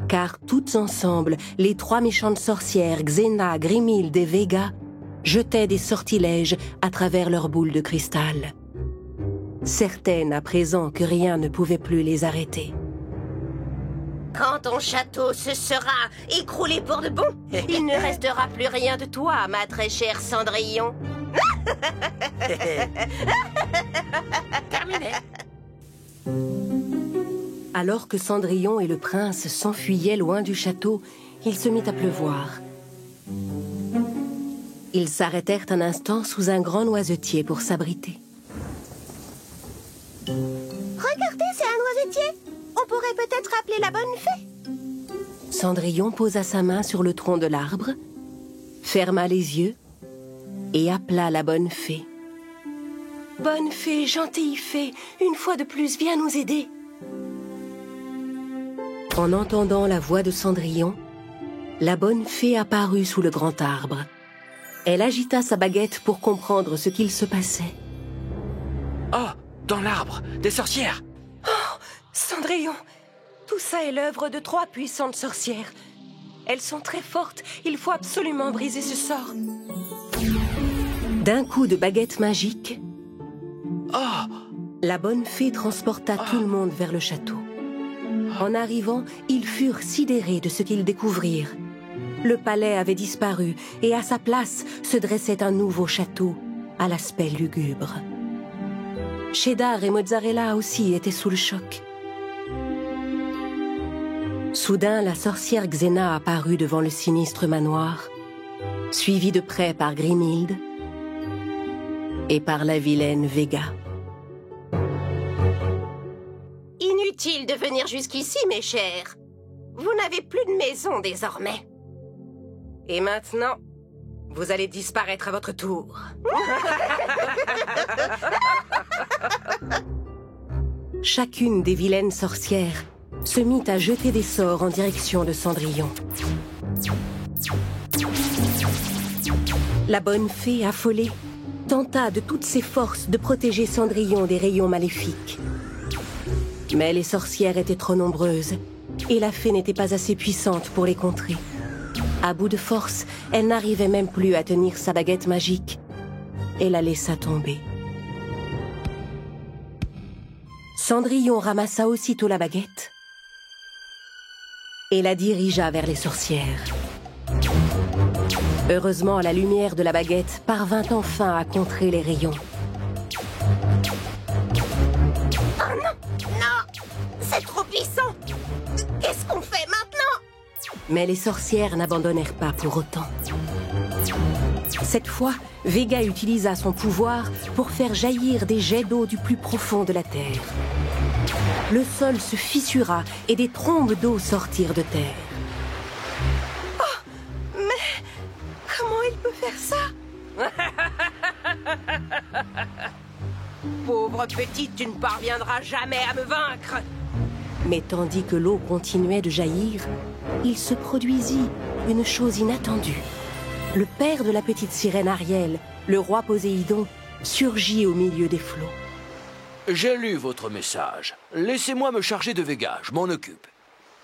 Car toutes ensemble, les 3 méchantes sorcières, Xena, Grimhilde et Vega, jetaient des sortilèges à travers leurs boules de cristal. Certaines à présent que rien ne pouvait plus les arrêter. Quand ton château se sera écroulé pour de bon, il ne restera plus rien de toi, ma très chère Cendrillon. Terminé. Alors que Cendrillon et le prince s'enfuyaient loin du château, il se mit à pleuvoir. Ils s'arrêtèrent un instant sous un grand noisetier pour s'abriter. Regardez, c'est un noisetier. On pourrait peut-être appeler la bonne fée. Cendrillon posa sa main sur le tronc de l'arbre, ferma les yeux et appela la bonne fée. « Bonne fée, gentille fée, une fois de plus, viens nous aider. » En entendant la voix de Cendrillon, la bonne fée apparut sous le grand arbre. Elle agita sa baguette pour comprendre ce qu'il se passait. Oh, dans l'arbre, des sorcières! Cendrillon, tout ça est l'œuvre de 3 puissantes sorcières. Elles sont très fortes, il faut absolument briser ce sort. D'un coup de baguette magique, la bonne fée transporta tout le monde vers le château. En arrivant, ils furent sidérés de ce qu'ils découvrirent. Le palais avait disparu et à sa place se dressait un nouveau château à l'aspect lugubre. Cheddar et Mozzarella aussi étaient sous le choc. Soudain, la sorcière Xena apparut devant le sinistre manoir, suivie de près par Grimhilde et par la vilaine Vega. Inutile de venir jusqu'ici, mes chers. Vous n'avez plus de maison désormais. Et maintenant, vous allez disparaître à votre tour. Chacune des vilaines sorcières se mit à jeter des sorts en direction de Cendrillon. La bonne fée, affolée, tenta de toutes ses forces de protéger Cendrillon des rayons maléfiques. Mais les sorcières étaient trop nombreuses et la fée n'était pas assez puissante pour les contrer. À bout de force, elle n'arrivait même plus à tenir sa baguette magique et la laissa tomber. Cendrillon ramassa aussitôt la baguette et la dirigea vers les sorcières. Heureusement, la lumière de la baguette parvint enfin à contrer les rayons. Oh non! Non! C'est trop puissant! Qu'est-ce qu'on fait maintenant? Mais les sorcières n'abandonnèrent pas pour autant. Cette fois, Vega utilisa son pouvoir pour faire jaillir des jets d'eau du plus profond de la terre. Le sol se fissura et des trombes d'eau sortirent de terre. Oh! Mais comment il peut faire ça? Pauvre petite, tu ne parviendras jamais à me vaincre! Mais tandis que l'eau continuait de jaillir, il se produisit une chose inattendue. Le père de la petite sirène Ariel, le roi Poséidon, surgit au milieu des flots. J'ai lu votre message. Laissez-moi me charger de Vega, je m'en occupe.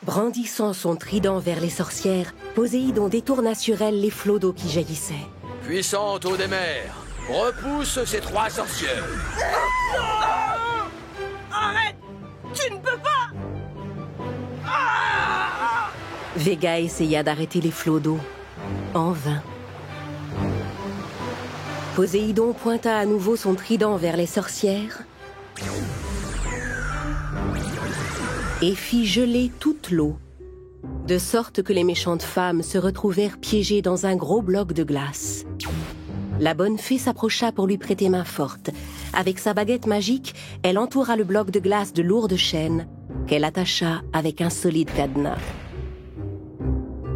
Brandissant son trident vers les sorcières, Poséidon détourna sur elle les flots d'eau qui jaillissaient. Puissante eau des mers, repousse ces 3 sorcières. Arrête! Tu ne peux pas! Vega essaya d'arrêter les flots d'eau, en vain. Poséidon pointa à nouveau son trident vers les sorcières et fit geler toute l'eau, de sorte que les méchantes femmes se retrouvèrent piégées dans un gros bloc de glace. La bonne fée s'approcha pour lui prêter main forte. Avec sa baguette magique, elle entoura le bloc de glace de lourdes chaînes qu'elle attacha avec un solide cadenas.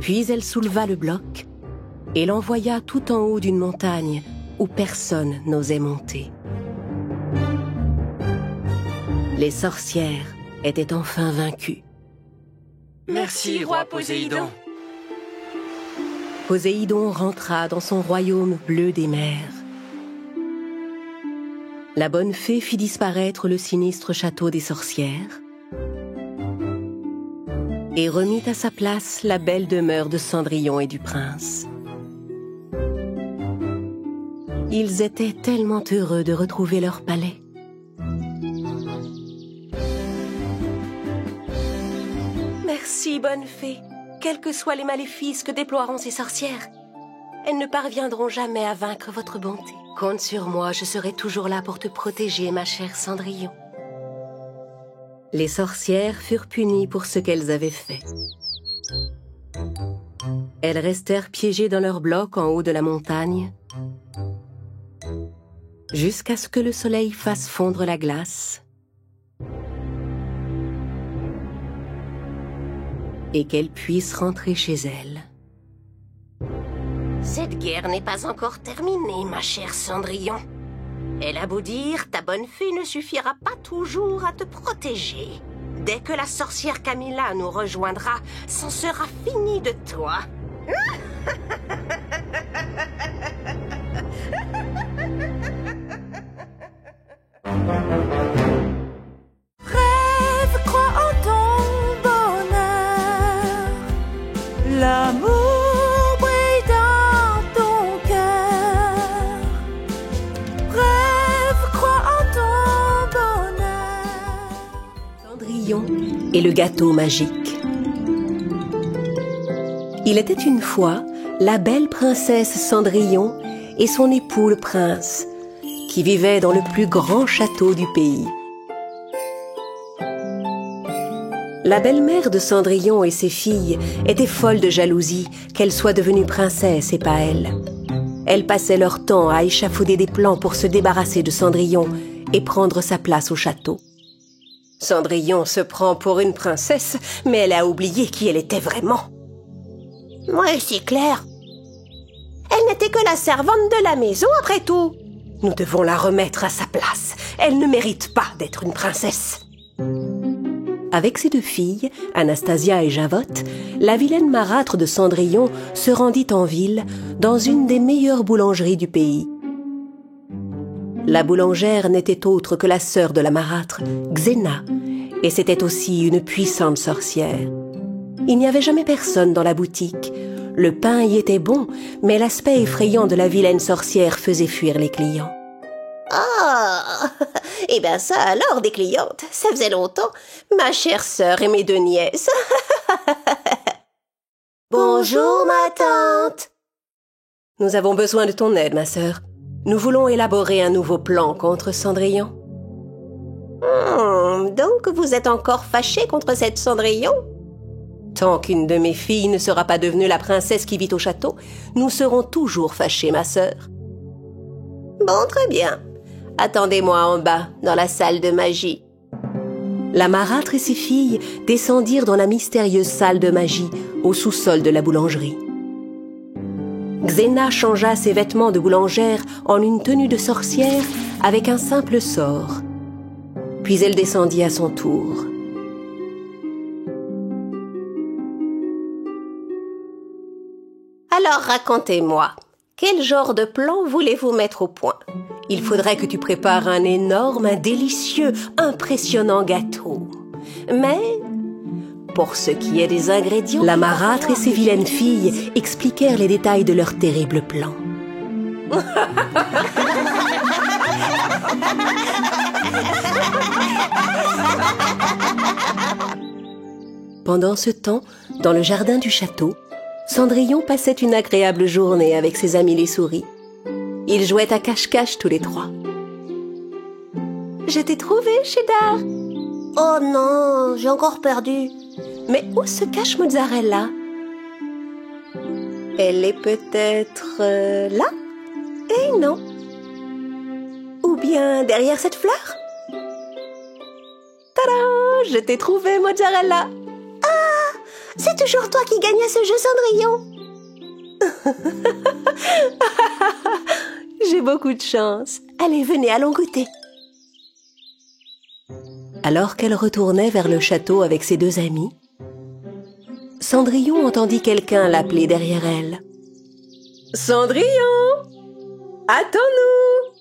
Puis elle souleva le bloc et l'envoya tout en haut d'une montagne où personne n'osait monter. Les sorcières étaient enfin vaincues. Merci, roi Poséidon. Poséidon rentra dans son royaume bleu des mers. La bonne fée fit disparaître le sinistre château des sorcières et remit à sa place la belle demeure de Cendrillon et du prince. Ils étaient tellement heureux de retrouver leur palais. Merci, bonne fée. Quels que soient les maléfices que déploieront ces sorcières, elles ne parviendront jamais à vaincre votre bonté. Compte sur moi, je serai toujours là pour te protéger, ma chère Cendrillon. Les sorcières furent punies pour ce qu'elles avaient fait. Elles restèrent piégées dans leur bloc en haut de la montagne, jusqu'à ce que le soleil fasse fondre la glace et qu'elles puissent rentrer chez elles. Cette guerre n'est pas encore terminée, ma chère Cendrillon. Elle a beau dire, ta bonne fée ne suffira pas toujours à te protéger. Dès que la sorcière Camilla nous rejoindra, c'en sera fini de toi. Rêve, crois en ton bonheur. L'amour brille dans ton cœur. Rêve, crois en ton bonheur. Cendrillon et le gâteau magique. Il était une fois la belle princesse Cendrillon et son époux le prince, qui vivaient dans le plus grand château du pays. La belle-mère de Cendrillon et ses filles étaient folles de jalousie qu'elle soit devenue princesse et pas elle. Elles passaient leur temps à échafauder des plans pour se débarrasser de Cendrillon et prendre sa place au château. Cendrillon se prend pour une princesse, mais elle a oublié qui elle était vraiment. Oui, c'est clair. Elle n'était que la servante de la maison, après tout. Nous devons la remettre à sa place. Elle ne mérite pas d'être une princesse. Avec ses deux filles, Anastasia et Javotte, la vilaine marâtre de Cendrillon se rendit en ville dans une des meilleures boulangeries du pays. La boulangère n'était autre que la sœur de la marâtre, Xena, et c'était aussi une puissante sorcière. Il n'y avait jamais personne dans la boutique. Le pain y était bon, mais l'aspect effrayant de la vilaine sorcière faisait fuir les clients. Ah, eh bien ça alors, des clientes, ça faisait longtemps. Ma chère sœur et mes deux nièces. Bonjour, ma tante. Nous avons besoin de ton aide, ma sœur. Nous voulons élaborer un nouveau plan contre Cendrillon. Donc vous êtes encore fâchée contre cette Cendrillon? Tant qu'une de mes filles ne sera pas devenue la princesse qui vit au château, nous serons toujours fâchés, ma sœur. Bon, très bien. Attendez-moi en bas, dans la salle de magie. La marâtre et ses filles descendirent dans la mystérieuse salle de magie, au sous-sol de la boulangerie. Xena changea ses vêtements de boulangère en une tenue de sorcière avec un simple sort. Puis elle descendit à son tour. Alors racontez-moi, quel genre de plan voulez-vous mettre au point? Il faudrait que tu prépares un énorme, un délicieux, impressionnant gâteau. Mais, pour ce qui est des ingrédients, la marâtre et ses vilaines filles expliquèrent les détails de leur terrible plan. Pendant ce temps, dans le jardin du château, Cendrillon passait une agréable journée avec ses amis les souris. Ils jouaient à cache-cache tous les trois. « Je t'ai trouvé, Cheddar !»« Oh non, j'ai encore perdu. » Mais où se cache Mozzarella? Elle est peut-être là? Eh non. Ou bien derrière cette fleur? Tada! Je t'ai trouvé, Mozzarella! c'est toujours toi qui gagnais ce jeu, Cendrillon. J'ai beaucoup de chance. Allez, venez, allons goûter. Alors qu'elle retournait vers le château avec ses deux amis, Cendrillon entendit quelqu'un l'appeler derrière elle. « Cendrillon, attends-nous !»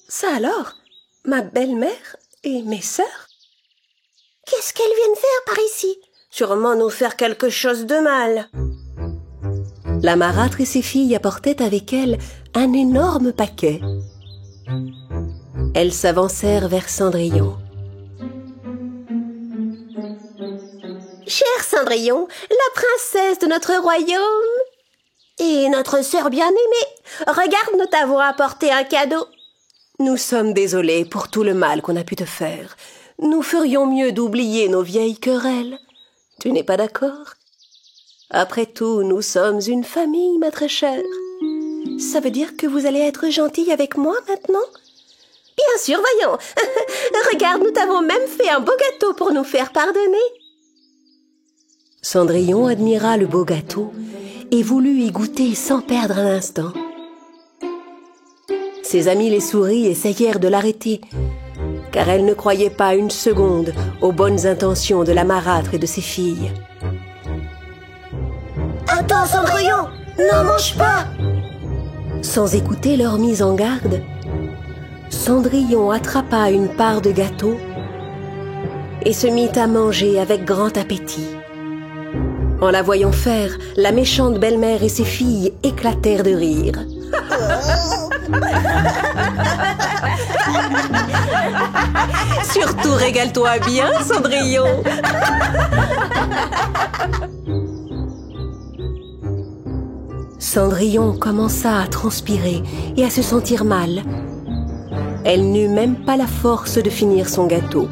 Ça alors, ma belle-mère et mes sœurs? Qu'est-ce qu'elles viennent faire par ici? Sûrement nous faire quelque chose de mal. La marâtre et ses filles apportaient avec elles un énorme paquet. Elles s'avancèrent vers Cendrillon. Cher Cendrillon, la princesse de notre royaume et notre sœur bien-aimée, regarde, nous t'avons apporté un cadeau. Nous sommes désolés pour tout le mal qu'on a pu te faire. Nous ferions mieux d'oublier nos vieilles querelles. Tu n'es pas d'accord? Après tout, nous sommes une famille, ma très chère. Ça veut dire que vous allez être gentille avec moi maintenant? Bien sûr, voyons. Regarde, nous t'avons même fait un beau gâteau pour nous faire pardonner. Cendrillon admira le beau gâteau et voulut y goûter sans perdre un instant. Ses amis les souris essayèrent de l'arrêter, car elle ne croyait pas une seconde aux bonnes intentions de la marâtre et de ses filles. « Attends, Cendrillon, n'en mange pas !» Sans écouter leur mise en garde, Cendrillon attrapa une part de gâteau et se mit à manger avec grand appétit. En la voyant faire, la méchante belle-mère et ses filles éclatèrent de rire. Surtout régale-toi bien, Cendrillon. Cendrillon commença à transpirer et à se sentir mal. Elle n'eut même pas la force de finir son gâteau.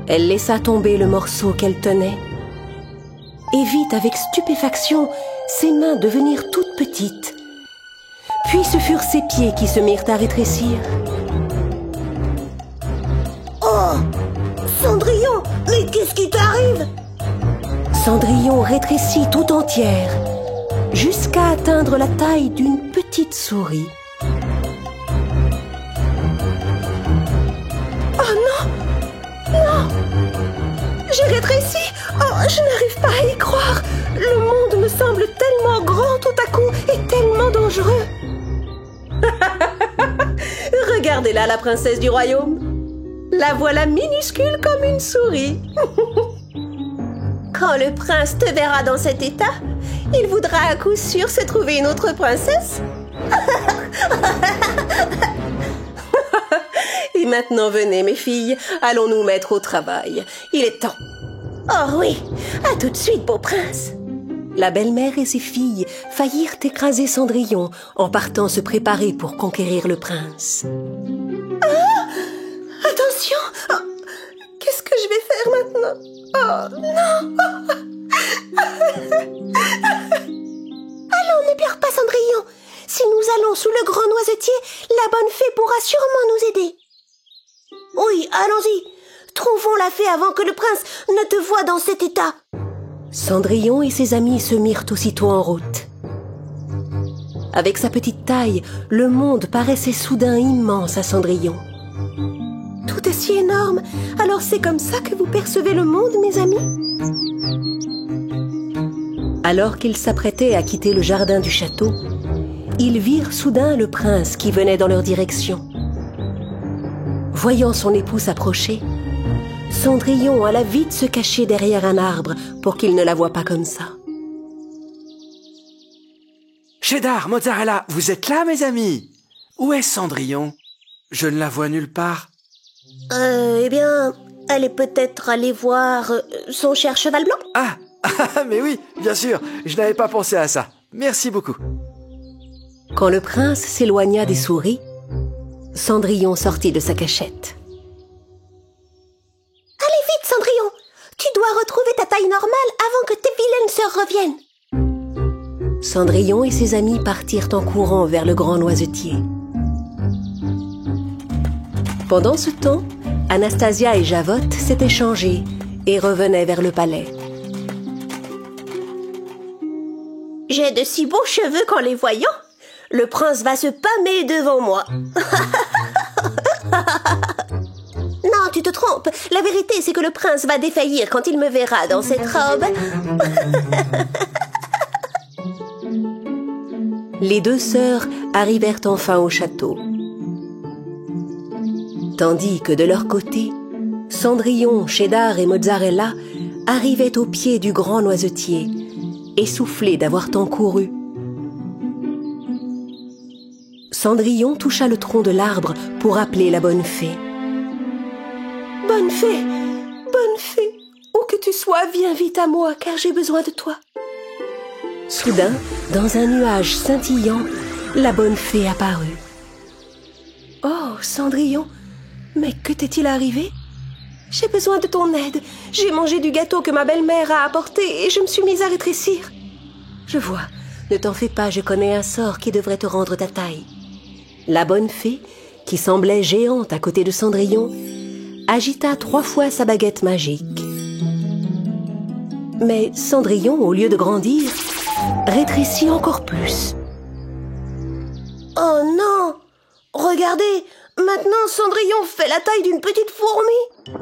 Elle laissa tomber le morceau qu'elle tenait et vit avec stupéfaction ses mains devenir toutes petites. Puis ce furent ses pieds qui se mirent à rétrécir. Oh, Cendrillon, mais qu'est-ce qui t'arrive? Cendrillon rétrécit tout entière, jusqu'à atteindre la taille d'une petite souris. Oh non! Non! J'ai rétréci! Oh, je n'arrive pas à y croire! Le monde me semble tellement grand tout à coup et tellement dangereux! Regardez-la, la princesse du royaume. La voilà minuscule comme une souris. Quand le prince te verra dans cet état, il voudra à coup sûr se trouver une autre princesse. Et maintenant, venez, mes filles, allons nous mettre au travail. Il est temps. Oh oui, à tout de suite, beau prince. La belle-mère et ses filles faillirent écraser Cendrillon en partant se préparer pour conquérir le prince. Ah, attention! Oh, qu'est-ce que je vais faire maintenant? Oh non! Allons, ne pleure pas, Cendrillon. Si nous allons sous le grand noisetier, la bonne fée pourra sûrement nous aider. Oui, allons-y. Trouvons la fée avant que le prince ne te voie dans cet état. Cendrillon et ses amis se mirent aussitôt en route. Avec sa petite taille, le monde paraissait soudain immense à Cendrillon. Tout est si énorme. Alors c'est comme ça que vous percevez le monde, mes amis? Alors qu'ils s'apprêtaient à quitter le jardin du château, ils virent soudain le prince qui venait dans leur direction. Voyant son époux s'approcher, Cendrillon alla vite se cacher derrière un arbre pour qu'il ne la voie pas comme ça. Cheddar, Mozzarella, vous êtes là, mes amis? Où est Cendrillon? Je ne la vois nulle part. Eh bien, elle est peut-être allée voir son cher cheval blanc. Ah, mais oui, bien sûr, je n'avais pas pensé à ça. Merci beaucoup. Quand le prince s'éloigna des souris, Cendrillon sortit de sa cachette. Allez vite, Cendrillon! Tu dois retrouver ta taille normale avant que tes vilaines sœurs reviennent. Cendrillon et ses amis partirent en courant vers le grand noisetier. Pendant ce temps, Anastasia et Javotte s'étaient changées et revenaient vers le palais. J'ai de si beaux cheveux qu'en les voyant, le prince va se pâmer devant moi. Non, tu te trompes. La vérité, c'est que le prince va défaillir quand il me verra dans cette robe. Les deux sœurs arrivèrent enfin au château. Tandis que de leur côté, Cendrillon, Cheddar et Mozzarella arrivaient au pied du grand noisetier, essoufflés d'avoir tant couru. Cendrillon toucha le tronc de l'arbre pour appeler la bonne fée. « Bonne fée, où que tu sois, viens vite à moi, car j'ai besoin de toi. » Soudain, dans un nuage scintillant, la bonne fée apparut. « Oh, Cendrillon, mais que t'est-il arrivé? J'ai besoin de ton aide. J'ai mangé du gâteau que ma belle-mère a apporté et je me suis mise à rétrécir. » « Je vois, ne t'en fais pas, je connais un sort qui devrait te rendre ta taille. » La bonne fée, qui semblait géante à côté de Cendrillon, agita 3 fois sa baguette magique. Mais Cendrillon, au lieu de grandir, rétrécit encore plus. « Oh non! Regardez, maintenant Cendrillon fait la taille d'une petite fourmi. »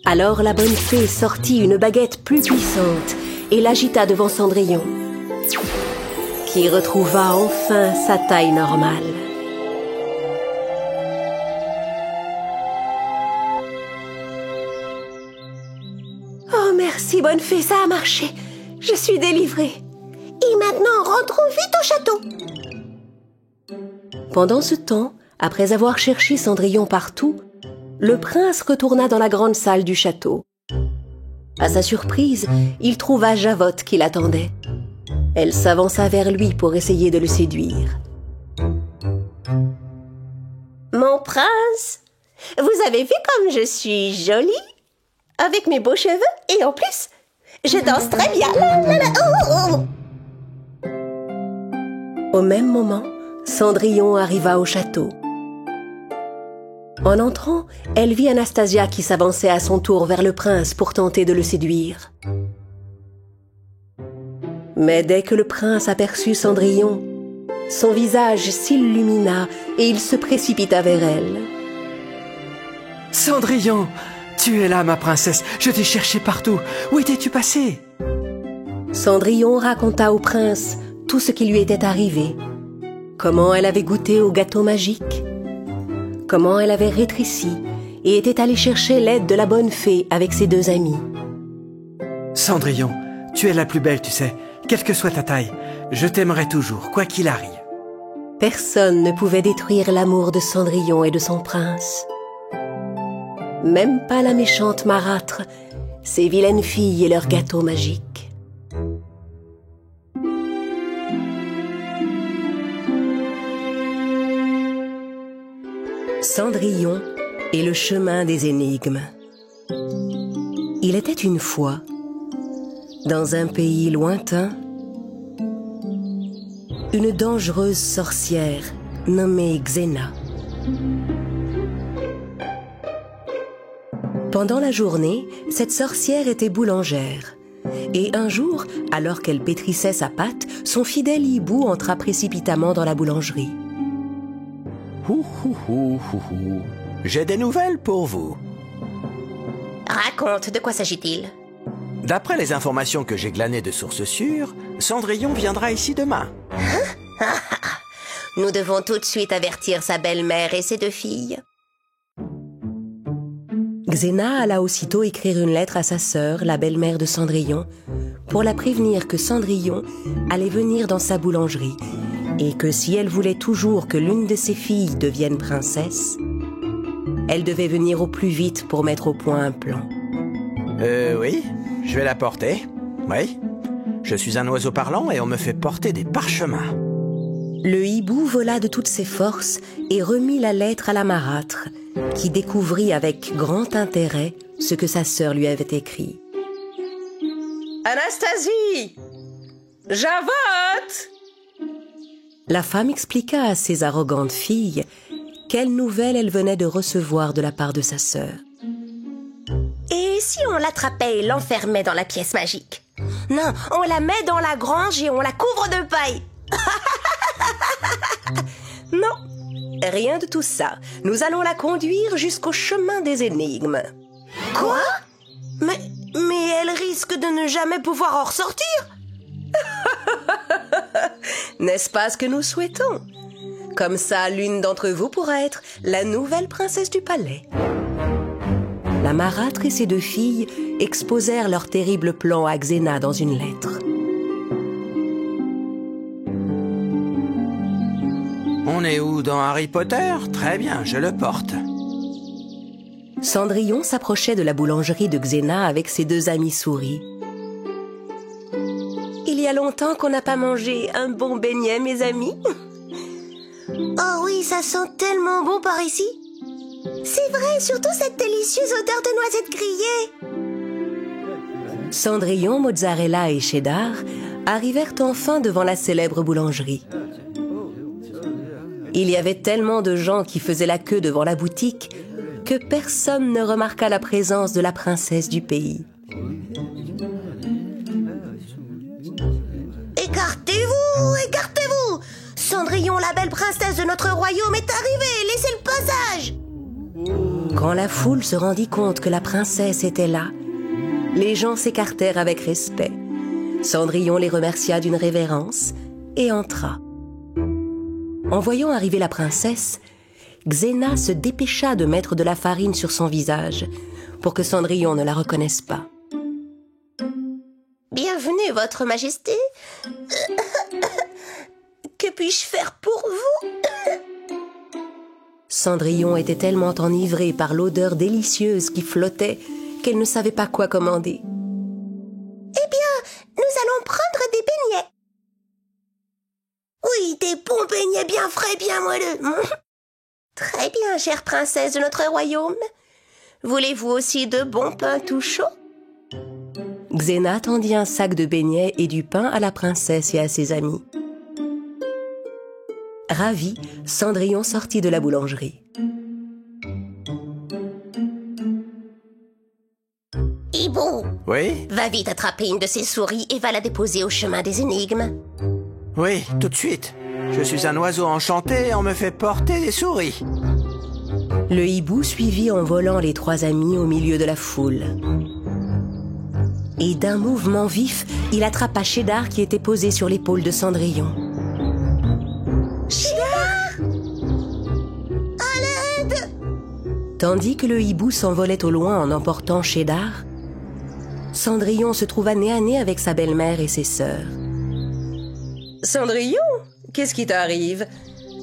Alors la bonne fée sortit une baguette plus puissante et l'agita devant Cendrillon, qui retrouva enfin sa taille normale. Oh merci, bonne fée, ça a marché. Je suis délivrée. Et maintenant, rentrons vite au château. Pendant ce temps, après avoir cherché Cendrillon partout, le prince retourna dans la grande salle du château. À sa surprise, il trouva Javotte qui l'attendait. Elle s'avança vers lui pour essayer de le séduire. « Mon prince, vous avez vu comme je suis jolie? Avec mes beaux cheveux et en plus, je danse très bien. Au même moment, Cendrillon arriva au château. En entrant, elle vit Anastasia qui s'avançait à son tour vers le prince pour tenter de le séduire. Mais dès que le prince aperçut Cendrillon, son visage s'illumina et il se précipita vers elle. « Cendrillon, tu es là, ma princesse. Je t'ai cherché partout. Où étais-tu passée ?» Cendrillon raconta au prince tout ce qui lui était arrivé. Comment elle avait goûté au gâteau magique, comment elle avait rétréci et était allée chercher l'aide de la bonne fée avec ses 2 amis. « Cendrillon, tu es la plus belle, tu sais. Quelle que soit ta taille, je t'aimerai toujours, quoi qu'il arrive. » Personne ne pouvait détruire l'amour de Cendrillon et de son prince. Même pas la méchante marâtre, ces vilaines filles et leur gâteau magique. Cendrillon et le chemin des énigmes. Il était une fois, dans un pays lointain, une dangereuse sorcière nommée Xena. Pendant la journée, cette sorcière était boulangère. Et un jour, alors qu'elle pétrissait sa pâte, son fidèle hibou entra précipitamment dans la boulangerie. J'ai des nouvelles pour vous. Raconte, de quoi s'agit-il? D'après les informations que j'ai glanées de sources sûres, Cendrillon viendra ici demain. Nous devons tout de suite avertir sa belle-mère et ses 2 filles. Xena alla aussitôt écrire une lettre à sa sœur, la belle-mère de Cendrillon, pour la prévenir que Cendrillon allait venir dans sa boulangerie et que si elle voulait toujours que l'une de ses filles devienne princesse, elle devait venir au plus vite pour mettre au point un plan. Oui, je vais la porter. Oui, je suis un oiseau parlant et on me fait porter des parchemins. Le hibou vola de toutes ses forces et remit la lettre à la marâtre, qui découvrit avec grand intérêt ce que sa sœur lui avait écrit. « Anastasie! Javotte !» La femme expliqua à ses arrogantes filles quelle nouvelle elle venait de recevoir de la part de sa sœur. « Et si on l'attrapait et l'enfermait dans la pièce magique? Non, on la met dans la grange et on la couvre de paille. Non, rien de tout ça. Nous allons la conduire jusqu'au chemin des énigmes. Quoi? Mais elle risque de ne jamais pouvoir en ressortir. N'est-ce pas ce que nous souhaitons? Comme ça, l'une d'entre vous pourra être la nouvelle princesse du palais. La marâtre et ses 2 filles exposèrent leur terrible plan à Xena dans une lettre. On est où dans Harry Potter? Très bien, je le porte. Cendrillon s'approchait de la boulangerie de Xena avec ses 2 amis souris. Il y a longtemps qu'on n'a pas mangé un bon beignet, mes amis. Oh oui, ça sent tellement bon par ici. C'est vrai, surtout cette délicieuse odeur de noisettes grillées. Cendrillon, Mozzarella et Cheddar arrivèrent enfin devant la célèbre boulangerie. Il y avait tellement de gens qui faisaient la queue devant la boutique que personne ne remarqua la présence de la princesse du pays. Écartez-vous, écartez-vous! Cendrillon, la belle princesse de notre royaume, est arrivée. Laissez le passage. Quand la foule se rendit compte que la princesse était là, les gens s'écartèrent avec respect. Cendrillon les remercia d'une révérence et entra. En voyant arriver la princesse, Xena se dépêcha de mettre de la farine sur son visage pour que Cendrillon ne la reconnaisse pas. Bienvenue, votre majesté. Que puis-je faire pour vous? Cendrillon était tellement enivrée par l'odeur délicieuse qui flottait qu'elle ne savait pas quoi commander. Eh bien, nous allons prendre des beignets. Oui, des bons beignets bien frais, bien moelleux. Très bien, chère princesse de notre royaume. Voulez-vous aussi de bons pains tout chauds? Xena tendit un sac de beignets et du pain à la princesse et à ses amis. Ravi, Cendrillon sortit de la boulangerie. Hibou, Oui? va vite attraper une de ces souris et va la déposer au chemin des énigmes. Oui, tout de suite. Je suis un oiseau enchanté et on me fait porter des souris. Le hibou suivit en volant les 3 amis au milieu de la foule. Et d'un mouvement vif, il attrapa Cheddar qui était posé sur l'épaule de Cendrillon. Cheddar! À l'aide! Tandis que le hibou s'envolait au loin en emportant Cheddar, Cendrillon se trouva nez à nez avec sa belle-mère et ses sœurs. « Cendrillon, qu'est-ce qui t'arrive?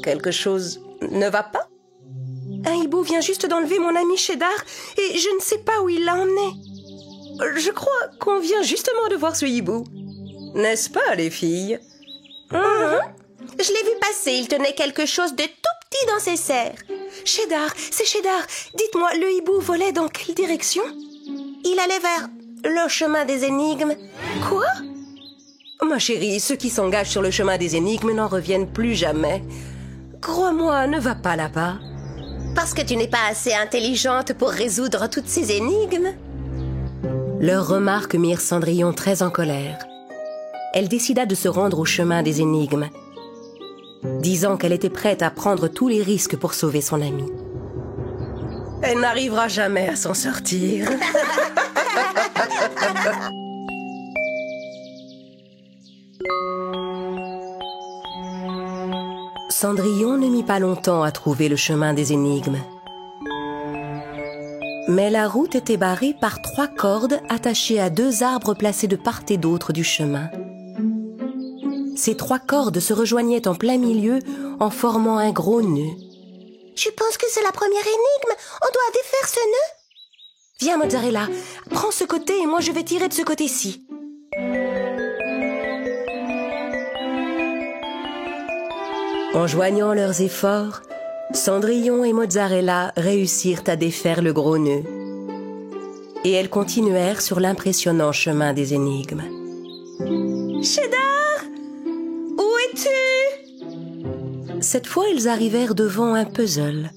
Quelque chose ne va pas? Un hibou vient juste d'enlever mon ami Cheddar et je ne sais pas où il l'a emmené. Je crois qu'on vient justement de voir ce hibou. N'est-ce pas, les filles? Je l'ai vu passer, il tenait quelque chose de tout petit dans ses serres. Cheddar, c'est Cheddar. Dites-moi, le hibou volait dans quelle direction? Il allait vers le chemin des énigmes. Quoi? Ma chérie, ceux qui s'engagent sur le chemin des énigmes n'en reviennent plus jamais. Crois-moi, ne va pas là-bas. Parce que tu n'es pas assez intelligente pour résoudre toutes ces énigmes? Leurs remarques mirent Cendrillon très en colère. Elle décida de se rendre au chemin des énigmes, disant qu'elle était prête à prendre tous les risques pour sauver son amie. Elle n'arrivera jamais à s'en sortir. Cendrillon ne mit pas longtemps à trouver le chemin des énigmes. Mais la route était barrée par 3 cordes attachées à 2 arbres placés de part et d'autre du chemin. Ces 3 cordes se rejoignaient en plein milieu en formant un gros nœud. Tu penses que c'est la première énigme? On doit défaire ce nœud? Viens, Mozzarella, prends ce côté et moi je vais tirer de ce côté-ci. En joignant leurs efforts, Cendrillon et Mozzarella réussirent à défaire le gros nœud. Et elles continuèrent sur l'impressionnant chemin des énigmes. Cheddar! Où es-tu? Cette fois, ils arrivèrent devant un puzzle.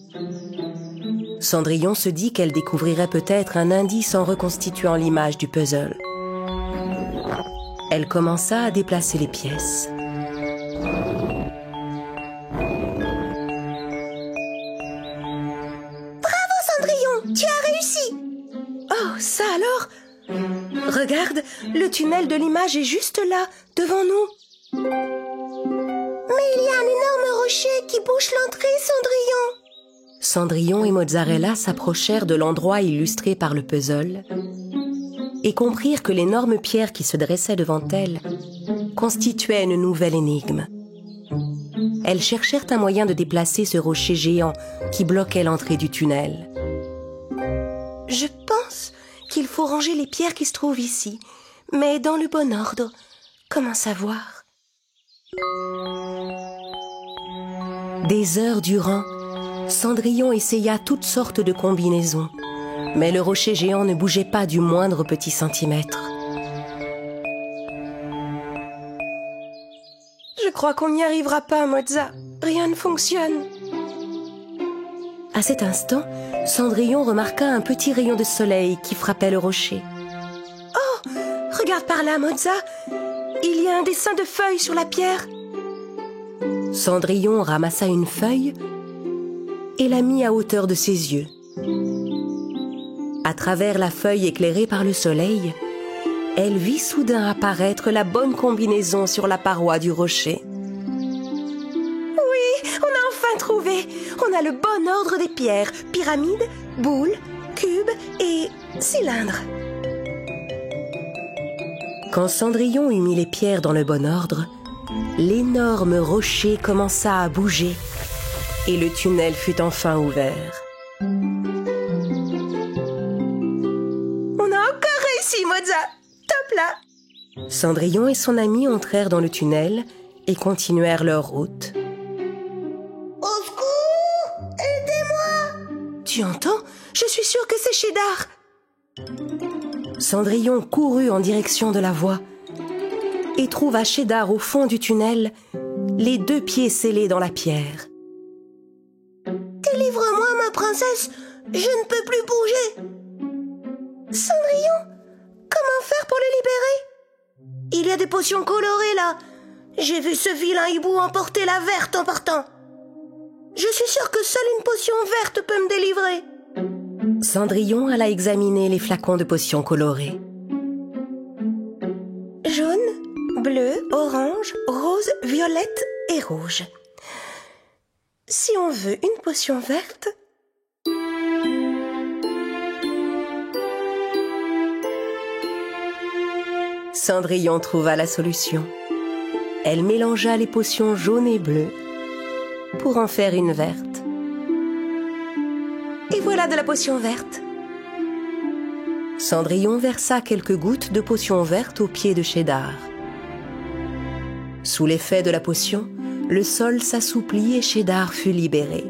Cendrillon se dit qu'elle découvrirait peut-être un indice en reconstituant l'image du puzzle. Elle commença à déplacer les pièces. Bravo Cendrillon, tu as réussi. Oh, ça alors? Regarde, le tunnel de l'image est juste là, devant nous. Mais il y a un énorme rocher qui bouche l'entrée, Cendrillon. Cendrillon et Mozzarella s'approchèrent de l'endroit illustré par le puzzle et comprirent que l'énorme pierre qui se dressait devant elles constituait une nouvelle énigme. Elles cherchèrent un moyen de déplacer ce rocher géant qui bloquait l'entrée du tunnel. Je pense qu'il faut ranger les pierres qui se trouvent ici, mais dans le bon ordre. Comment savoir? Des heures durant, Cendrillon essaya toutes sortes de combinaisons, mais le rocher géant ne bougeait pas du moindre petit centimètre. Je crois qu'on n'y arrivera pas, Mozza. Rien ne fonctionne. À cet instant, Cendrillon remarqua un petit rayon de soleil qui frappait le rocher. Oh, regarde par là, Mozza. Il y a un dessin de feuille sur la pierre. Cendrillon ramassa une feuille et la mit à hauteur de ses yeux. À travers la feuille éclairée par le soleil, elle vit soudain apparaître la bonne combinaison sur la paroi du rocher. Oui, on a enfin trouvé. On a le bon ordre des pierres. Pyramide, boule, cube et cylindre. Quand Cendrillon eut mis les pierres dans le bon ordre, l'énorme rocher commença à bouger et le tunnel fut enfin ouvert. On a encore réussi, Mozza. Top là. Cendrillon et son ami entrèrent dans le tunnel et continuèrent leur route. Au secours! Aidez-moi! Tu entends? Je suis sûre que c'est Cheddar. Cendrillon courut en direction de la voie et trouva Cheddar au fond du tunnel, les deux pieds scellés dans la pierre. Délivre-moi, ma princesse. Je ne peux plus bouger. Cendrillon, comment faire pour le libérer? Il y a des potions colorées là. J'ai vu ce vilain hibou emporter la verte en partant. Je suis sûre que seule une potion verte peut me délivrer. Cendrillon alla examiner les flacons de potions colorées. Jaune, bleu, orange, rose, violette et rouge. Si on veut une potion verte... Cendrillon trouva la solution. Elle mélangea les potions jaunes et bleues pour en faire une verte. Et voilà de la potion verte. Cendrillon versa quelques gouttes de potion verte aux pieds de Cheddar. Sous l'effet de la potion, le sol s'assouplit et Cheddar fut libéré.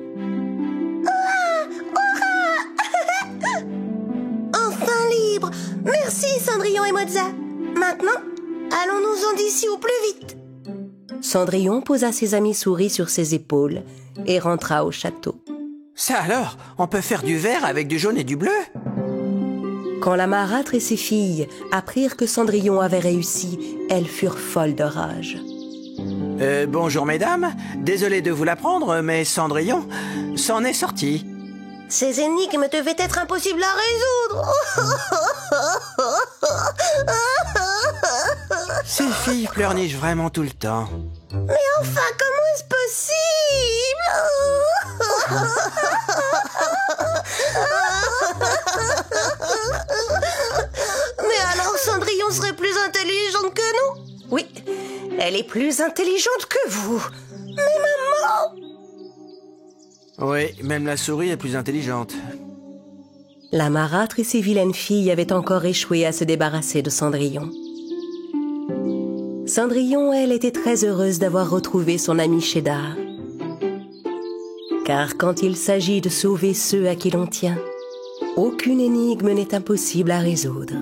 Enfin libre. Merci Cendrillon et Mozza. Maintenant, allons-nous-en d'ici au plus vite. Cendrillon posa ses amis souris sur ses épaules et rentra au château. Ça alors, on peut faire du vert avec du jaune et du bleu? Quand la marâtre et ses filles apprirent que Cendrillon avait réussi, elles furent folles de rage. Bonjour mesdames, désolé de vous l'apprendre, mais Cendrillon s'en est sorti. Ces énigmes devaient être impossibles à résoudre. Ces filles pleurnichent vraiment tout le temps. Mais enfin, comment est-ce possible? Mais alors Cendrillon serait plus intelligente que nous? Oui, elle est plus intelligente que vous. Mais maman! Oui, même la souris est plus intelligente. La marâtre et ses vilaines filles avaient encore échoué à se débarrasser de Cendrillon. Cendrillon, elle, était très heureuse d'avoir retrouvé son ami Cheddar. Car quand il s'agit de sauver ceux à qui l'on tient, aucune énigme n'est impossible à résoudre.